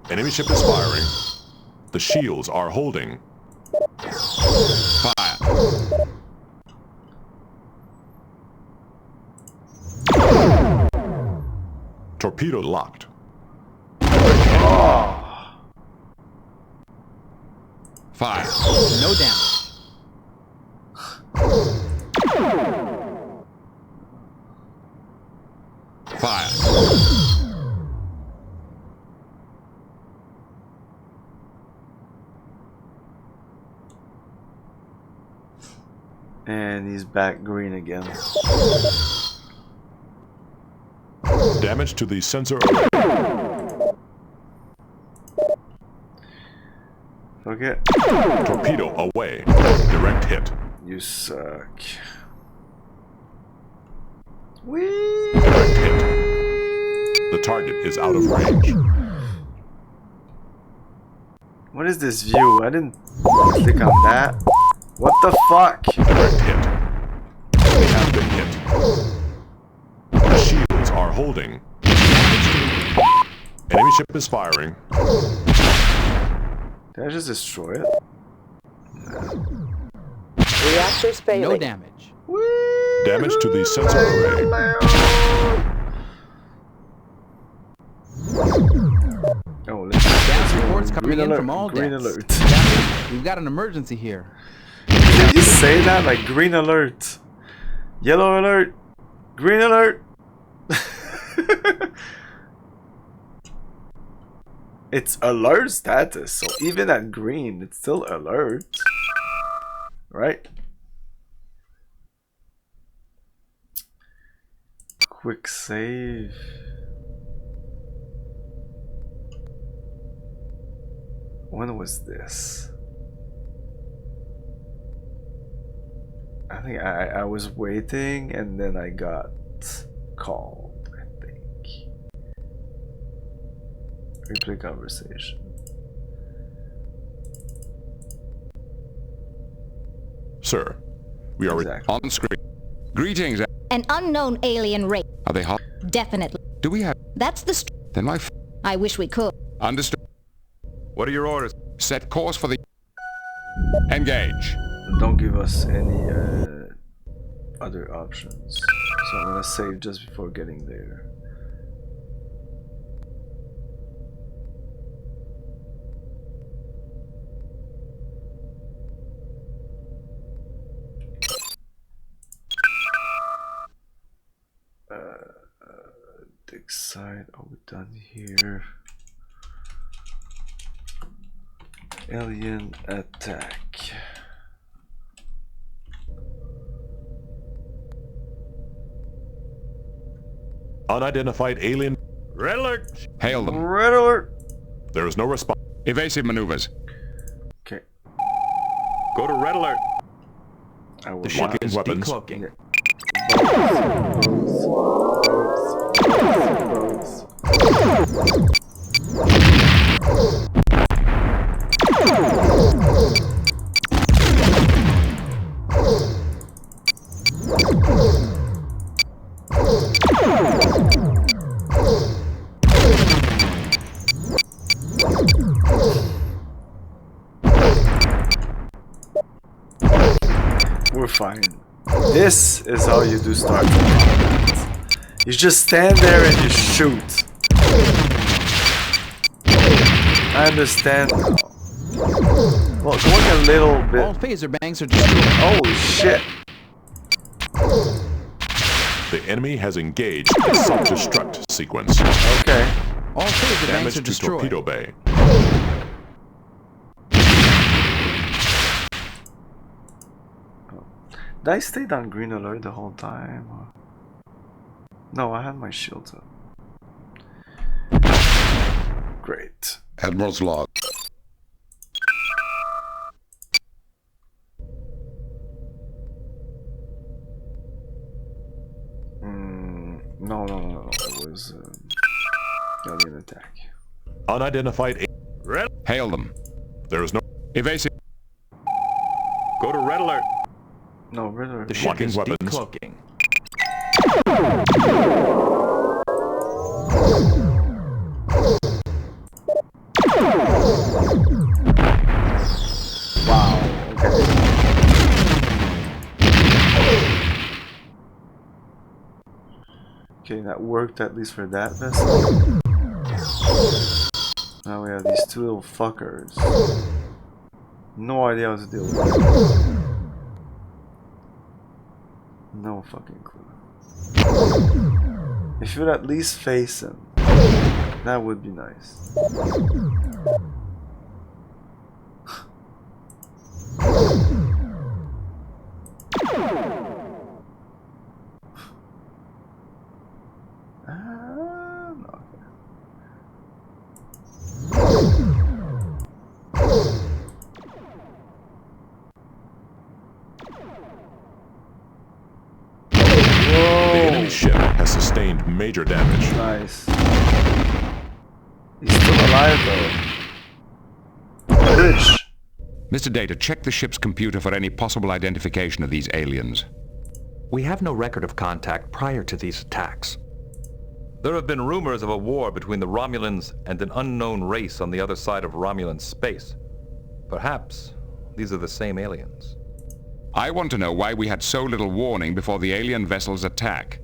Enemy ship is firing. The shields are holding. Fire. Torpedo locked. Fire. No damage. Fire. And he's back green again. Damage to the sensor array. Okay. Torpedo away. Direct hit. You suck. Direct hit. The target is out of range. What is this view? I didn't click on that. What the fuck? Direct hit. We have been hit. The shields are holding. Enemy ship is firing. Did I just destroy it? Reactors failing. No damage. Damage to the sensor array. Oh, Gas reports coming in alert, from all green decks. alert. Captain, we've got an emergency here. Did you say that? Like green alert, yellow alert, green alert. It's alert status, so even at green, it's still alert, right? Quick save. When was this? I think I was waiting and then I got called, I think. Replay conversation. Sir, we are on screen. Greetings. An unknown alien race. Are they hot? Definitely. Do we have? That's the. Then I wish we could. Understood. What are your orders? Set course for the. Engage. Don't give us any other options. So I'm gonna save just before getting there. Dig side, are we done here? Alien attack. unidentified alien. Red alert! Hail them. Red alert! There is no response. Evasive maneuvers. Okay. Go to red alert. I will The ship is weapons. decloaking. We're fine. This is how you do Star Trek. You just stand there and you shoot. I understand now. Well, going a little bit. All phaser banks are destroyed. Holy shit. The enemy has engaged a self-destruct sequence. Okay. All phaser banks Damage are to destroyed. torpedo bay. Did I stay on green alert the whole time? Or... No, I had my shields up. Great. Admiral's log. No. It was alien attack. Unidentified. Red. Hail them. There is no evasive. Go to red alert. No, Riddler. The ship is weapons. decloaking. Wow. Okay, that worked at least for that vessel. Now we have these two little fuckers. No idea how to deal with them. No fucking clue. If you'd at least face him, that would be nice. The enemy ship has sustained major damage. Nice. He's still alive though. Bitch. Mr. Data, check the ship's computer for any possible identification of these aliens. We have no record of contact prior to these attacks. There have been rumors of a war between the Romulans and an unknown race on the other side of Romulan space. Perhaps these are the same aliens. I want to know why we had so little warning before the alien vessel's attack.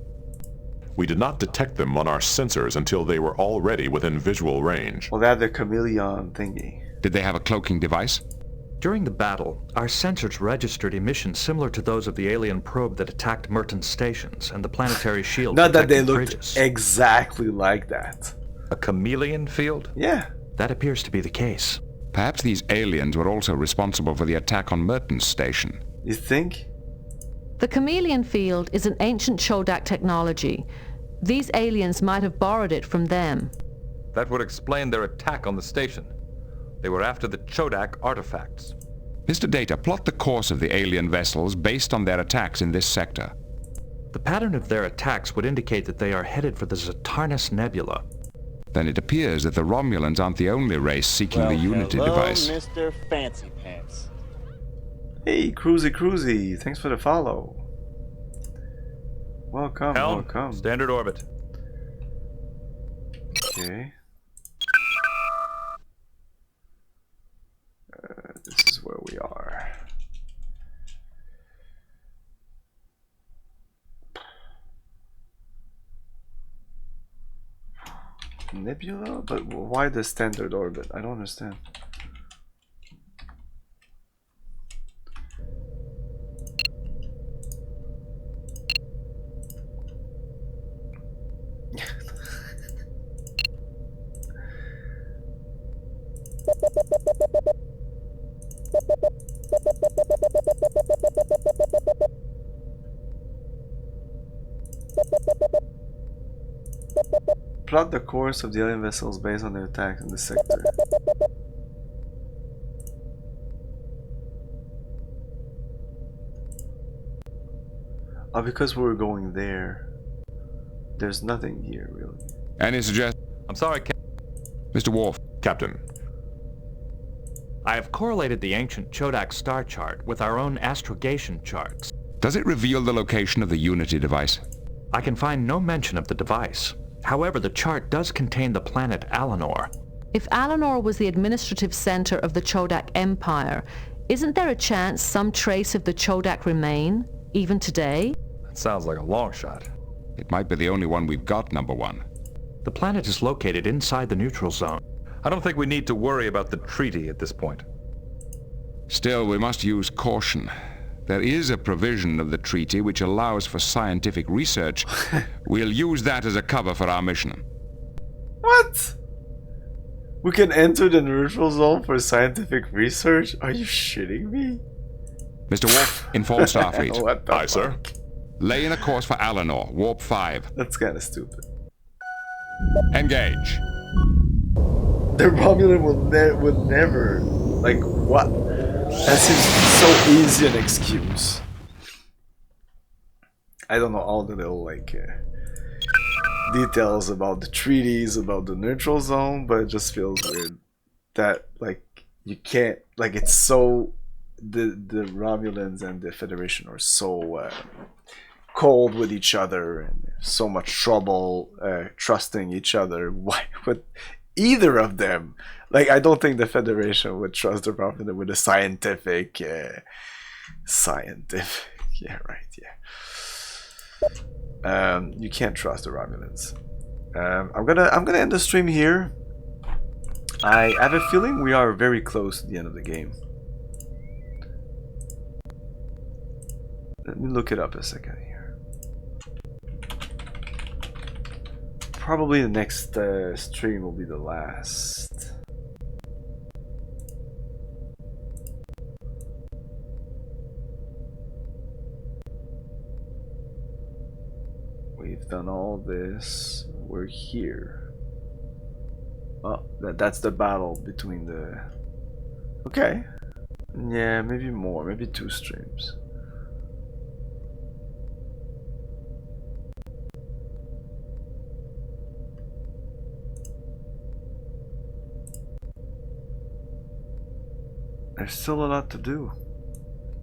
We did not detect them on our sensors until they were already within visual range. Well, they had the chameleon thingy. Did they have a cloaking device? During the battle, our sensors registered emissions similar to those of the alien probe that attacked Merton's stations and the planetary shield. Not that they protecting looked Bridges. exactly like that. A chameleon field? Yeah. That appears to be the case. Perhaps these aliens were also responsible for the attack on Merton's station. You think? The chameleon field is an ancient Chodak technology. These aliens might have borrowed it from them. That would explain their attack on the station. They were after the Chodak artifacts. Mr. Data, plot the course of the alien vessels based on their attacks in this sector. The pattern of their attacks would indicate that they are headed for the Zatarnus Nebula. Then it appears that the Romulans aren't the only race seeking the Unity device. Mr. Fancy Pants. Hey, Cruzy, thanks for the follow. Welcome, Helm, welcome. standard orbit. Okay. This is where we are. Nebula? But why the standard orbit? I don't understand. Plot the course of the alien vessels based on their attacks in this sector. Oh, because we were going there. There's nothing here, really. Any suggestions? I'm sorry, Mr. Worf. Captain. I have correlated the ancient Chodak star chart with our own astrogation charts. Does it reveal the location of the Unity device? I can find no mention of the device. However, the chart does contain the planet Alanor. If Alanor was the administrative center of the Chodak Empire, isn't there a chance some trace of the Chodak remain, even today? That sounds like a long shot. It might be the only one we've got, number one. The planet is located inside the neutral zone. I don't think we need to worry about the treaty at this point. Still, we must use caution. There is a provision of the treaty which allows for scientific research. We'll use that as a cover for our mission. What? We can enter the neutral zone for scientific research? Are you shitting me? Mr. Worf, inform Starfleet. What the Aye, sir. Lay in a course for Alanor, Warp 5. That's kind of stupid. Engage. The Romulan would never. Like, what? That seems so easy an excuse. I don't know all the little, like, details about the treaties, about the neutral zone, but it just feels weird that, like, you can't, like, it's so the Romulans and the Federation are so cold with each other and so much trouble trusting each other. Why would either of them? Like, I don't think the Federation would trust the Romulan with a scientific. Yeah, right. Yeah. You can't trust the Romulans. I'm gonna end the stream here. I have a feeling we are very close to the end of the game. Let me look it up a second here. Probably the next stream will be the last. We've done all this. We're here. Oh, that's the battle between the... Okay. Yeah, maybe more. Maybe 2 streams. There's still a lot to do.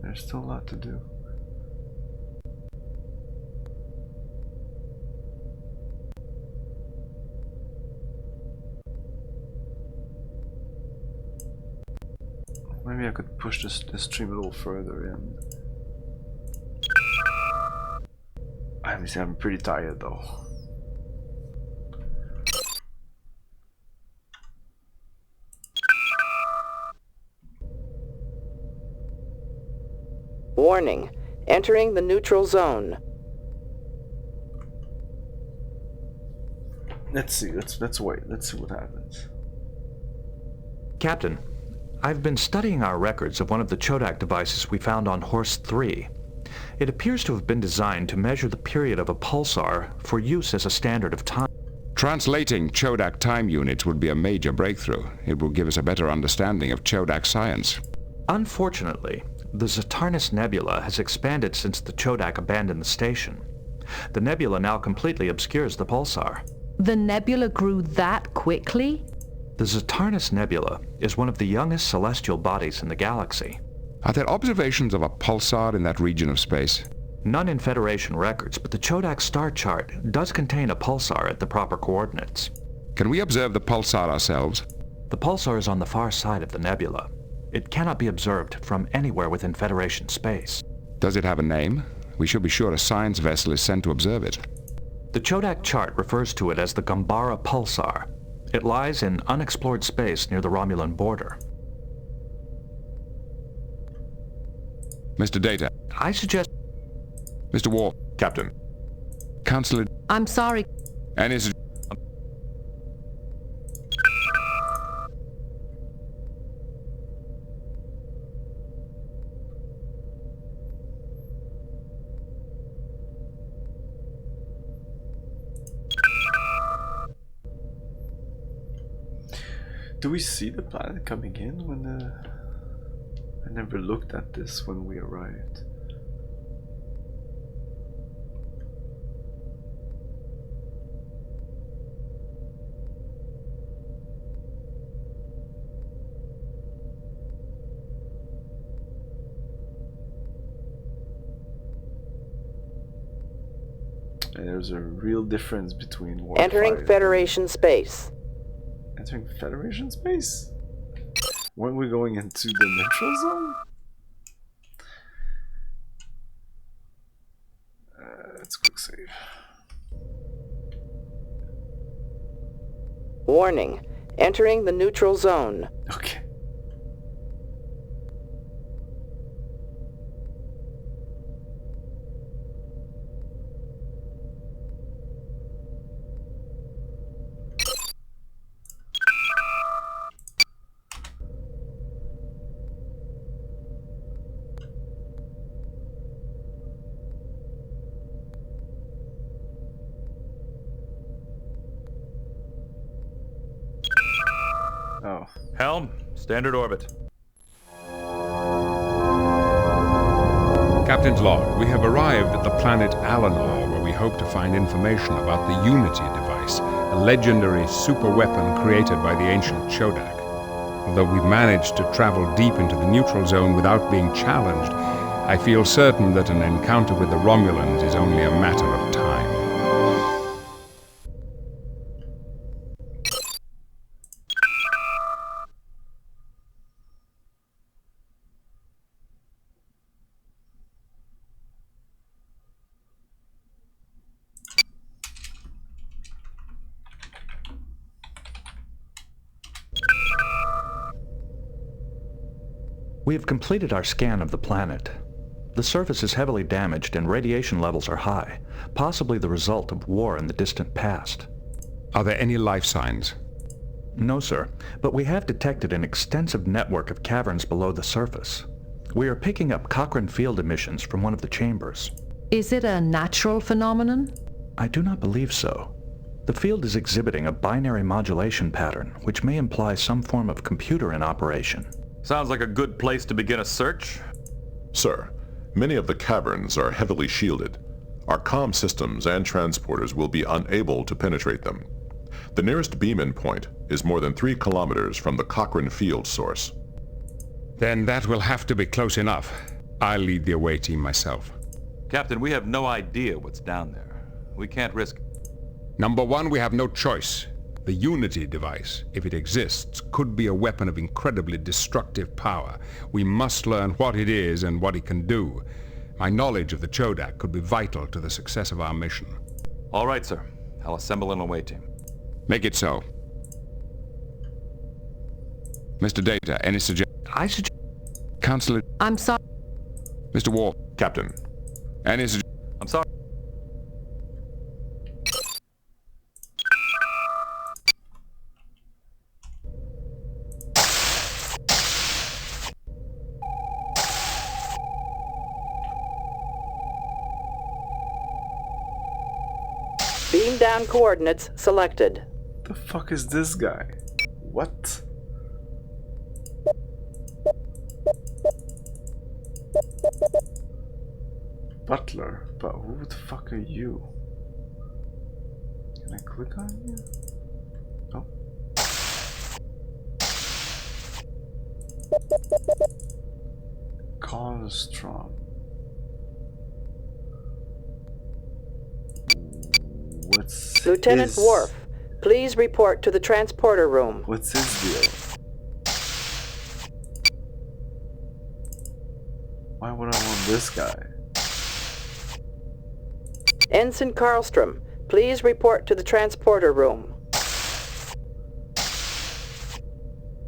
There's still a lot to do. Maybe I could push this stream a little further in. I'm pretty tired though. Warning. Entering the neutral zone. Let's see. Let's wait. Let's see what happens. Captain, I've been studying our records of one of the Chodak devices we found on Horse 3. It appears to have been designed to measure the period of a pulsar for use as a standard of time. Translating Chodak time units would be a major breakthrough. It will give us a better understanding of Chodak science. Unfortunately, the Zatarnis Nebula has expanded since the Chodak abandoned the station. The nebula now completely obscures the pulsar. The nebula grew that quickly? The Zatarnis Nebula is one of the youngest celestial bodies in the galaxy. Are there observations of a pulsar in that region of space? None in Federation records, but the Chodak star chart does contain a pulsar at the proper coordinates. Can we observe the pulsar ourselves? The pulsar is on the far side of the nebula. It cannot be observed from anywhere within Federation space. Does it have a name? We should be sure a science vessel is sent to observe it. The Chodak chart refers to it as the Gambara pulsar. It lies in unexplored space near the Romulan border. Mr. Data. I suggest... Mr. War. Captain. Counselor... I'm sorry. And his... Do we see the planet coming in when the... I never looked at this when we arrived. And there's a real difference between War Entering 5 Federation space. Entering Federation space? When we're going into the neutral zone? Let's quick save. Warning. Entering the neutral zone. Okay. Oh. Helm, standard orbit. Captain's log, we have arrived at the planet Alanor, where we hope to find information about the Unity device, a legendary superweapon created by the ancient Chodak. Although we've managed to travel deep into the neutral zone without being challenged, I feel certain that an encounter with the Romulans is only a matter of time. We have completed our scan of the planet. The surface is heavily damaged and radiation levels are high, possibly the result of war in the distant past. Are there any life signs? No, sir, but we have detected an extensive network of caverns below the surface. We are picking up Cochrane field emissions from one of the chambers. Is it a natural phenomenon? I do not believe so. The field is exhibiting a binary modulation pattern, which may imply some form of computer in operation. Sounds like a good place to begin a search. Sir, many of the caverns are heavily shielded. Our comm systems and transporters will be unable to penetrate them. The nearest beam-in point is more than 3 kilometers from the Cochrane field source. Then that will have to be close enough. I'll lead the away team myself. Captain, we have no idea what's down there. We can't risk... Number one, we have no choice. The Unity device, if it exists, could be a weapon of incredibly destructive power. We must learn what it is and what it can do. My knowledge of the Chodak could be vital to the success of our mission. All right, sir. I'll assemble an away team. Make it so. Mr. Data, any suggestions? I suggest... Counselor... I'm sorry. Mr. War. Captain. Any suggestions? I'm sorry. Beam down coordinates selected. The fuck is this guy? What? Butler, but who the fuck are you? Can I click on you? Oh. Carlstrom. What's Lieutenant his... Worf, please report to the transporter room. What's his deal? Why would I want this guy? Ensign Karlstrom, please report to the transporter room.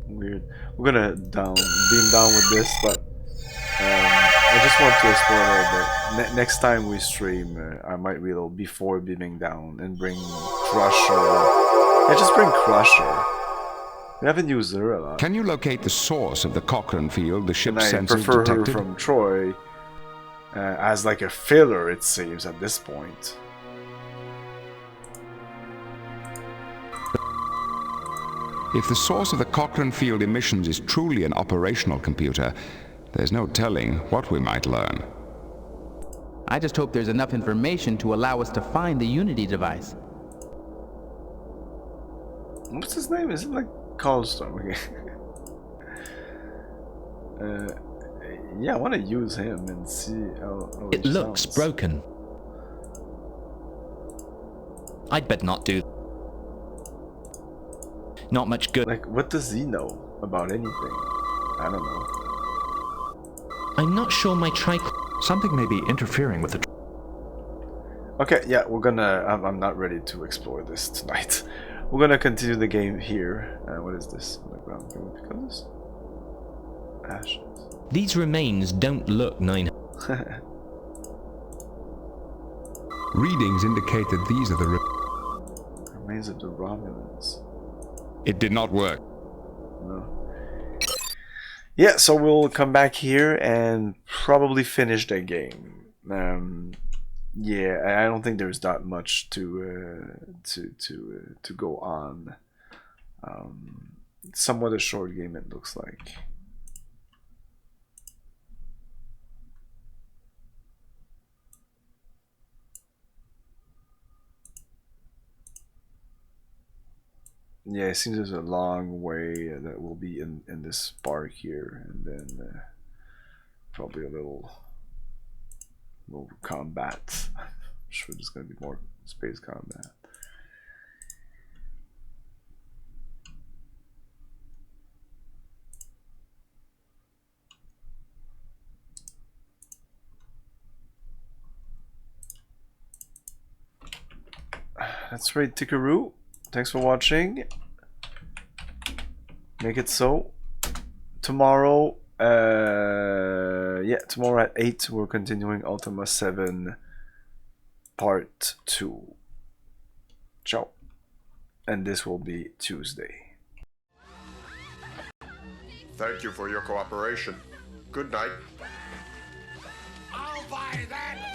Weird. We're gonna beam down with this, but I just want to explore a little bit. Next time we stream, I might reload before beaming down and bring Crusher. Yeah, just bring Crusher. We haven't used her a lot. Can you locate the source of the Cochrane field the ship's And I sensors prefer detected? her from Troy as like a filler, it seems, at this point. If the source of the Cochrane field emissions is truly an operational computer, there's no telling what we might learn. I just hope there's enough information to allow us to find the Unity device. What's his name? Is it like Karlstrom again? Yeah, I want to use him and see how It looks sounds. broken. I'd bet not do. Not much good. Like, what does he know about anything? I don't know. I'm not sure my Something may be interfering with the... Okay, yeah, we're gonna... I'm not ready to explore this tonight. We're gonna continue the game here. What is this on the ground? Can we pick up this? Ashes. These remains don't look 900. Readings indicate that these are the remains of the Romulans. It did not work. No. Yeah, so we'll come back here and probably finish the game. Yeah, I don't think there's that much to go on. Somewhat a short game, it looks like. Yeah, it seems there's a long way that will be in this park here, and then probably a little combat. I'm sure there's gonna be more space combat. That's right, Tikaru. Thanks for watching. Make it so. Tomorrow, tomorrow at 8, we're continuing Ultima 7 Part 2. Ciao. And this will be Tuesday. Thank you for your cooperation. Good night. I'll buy that!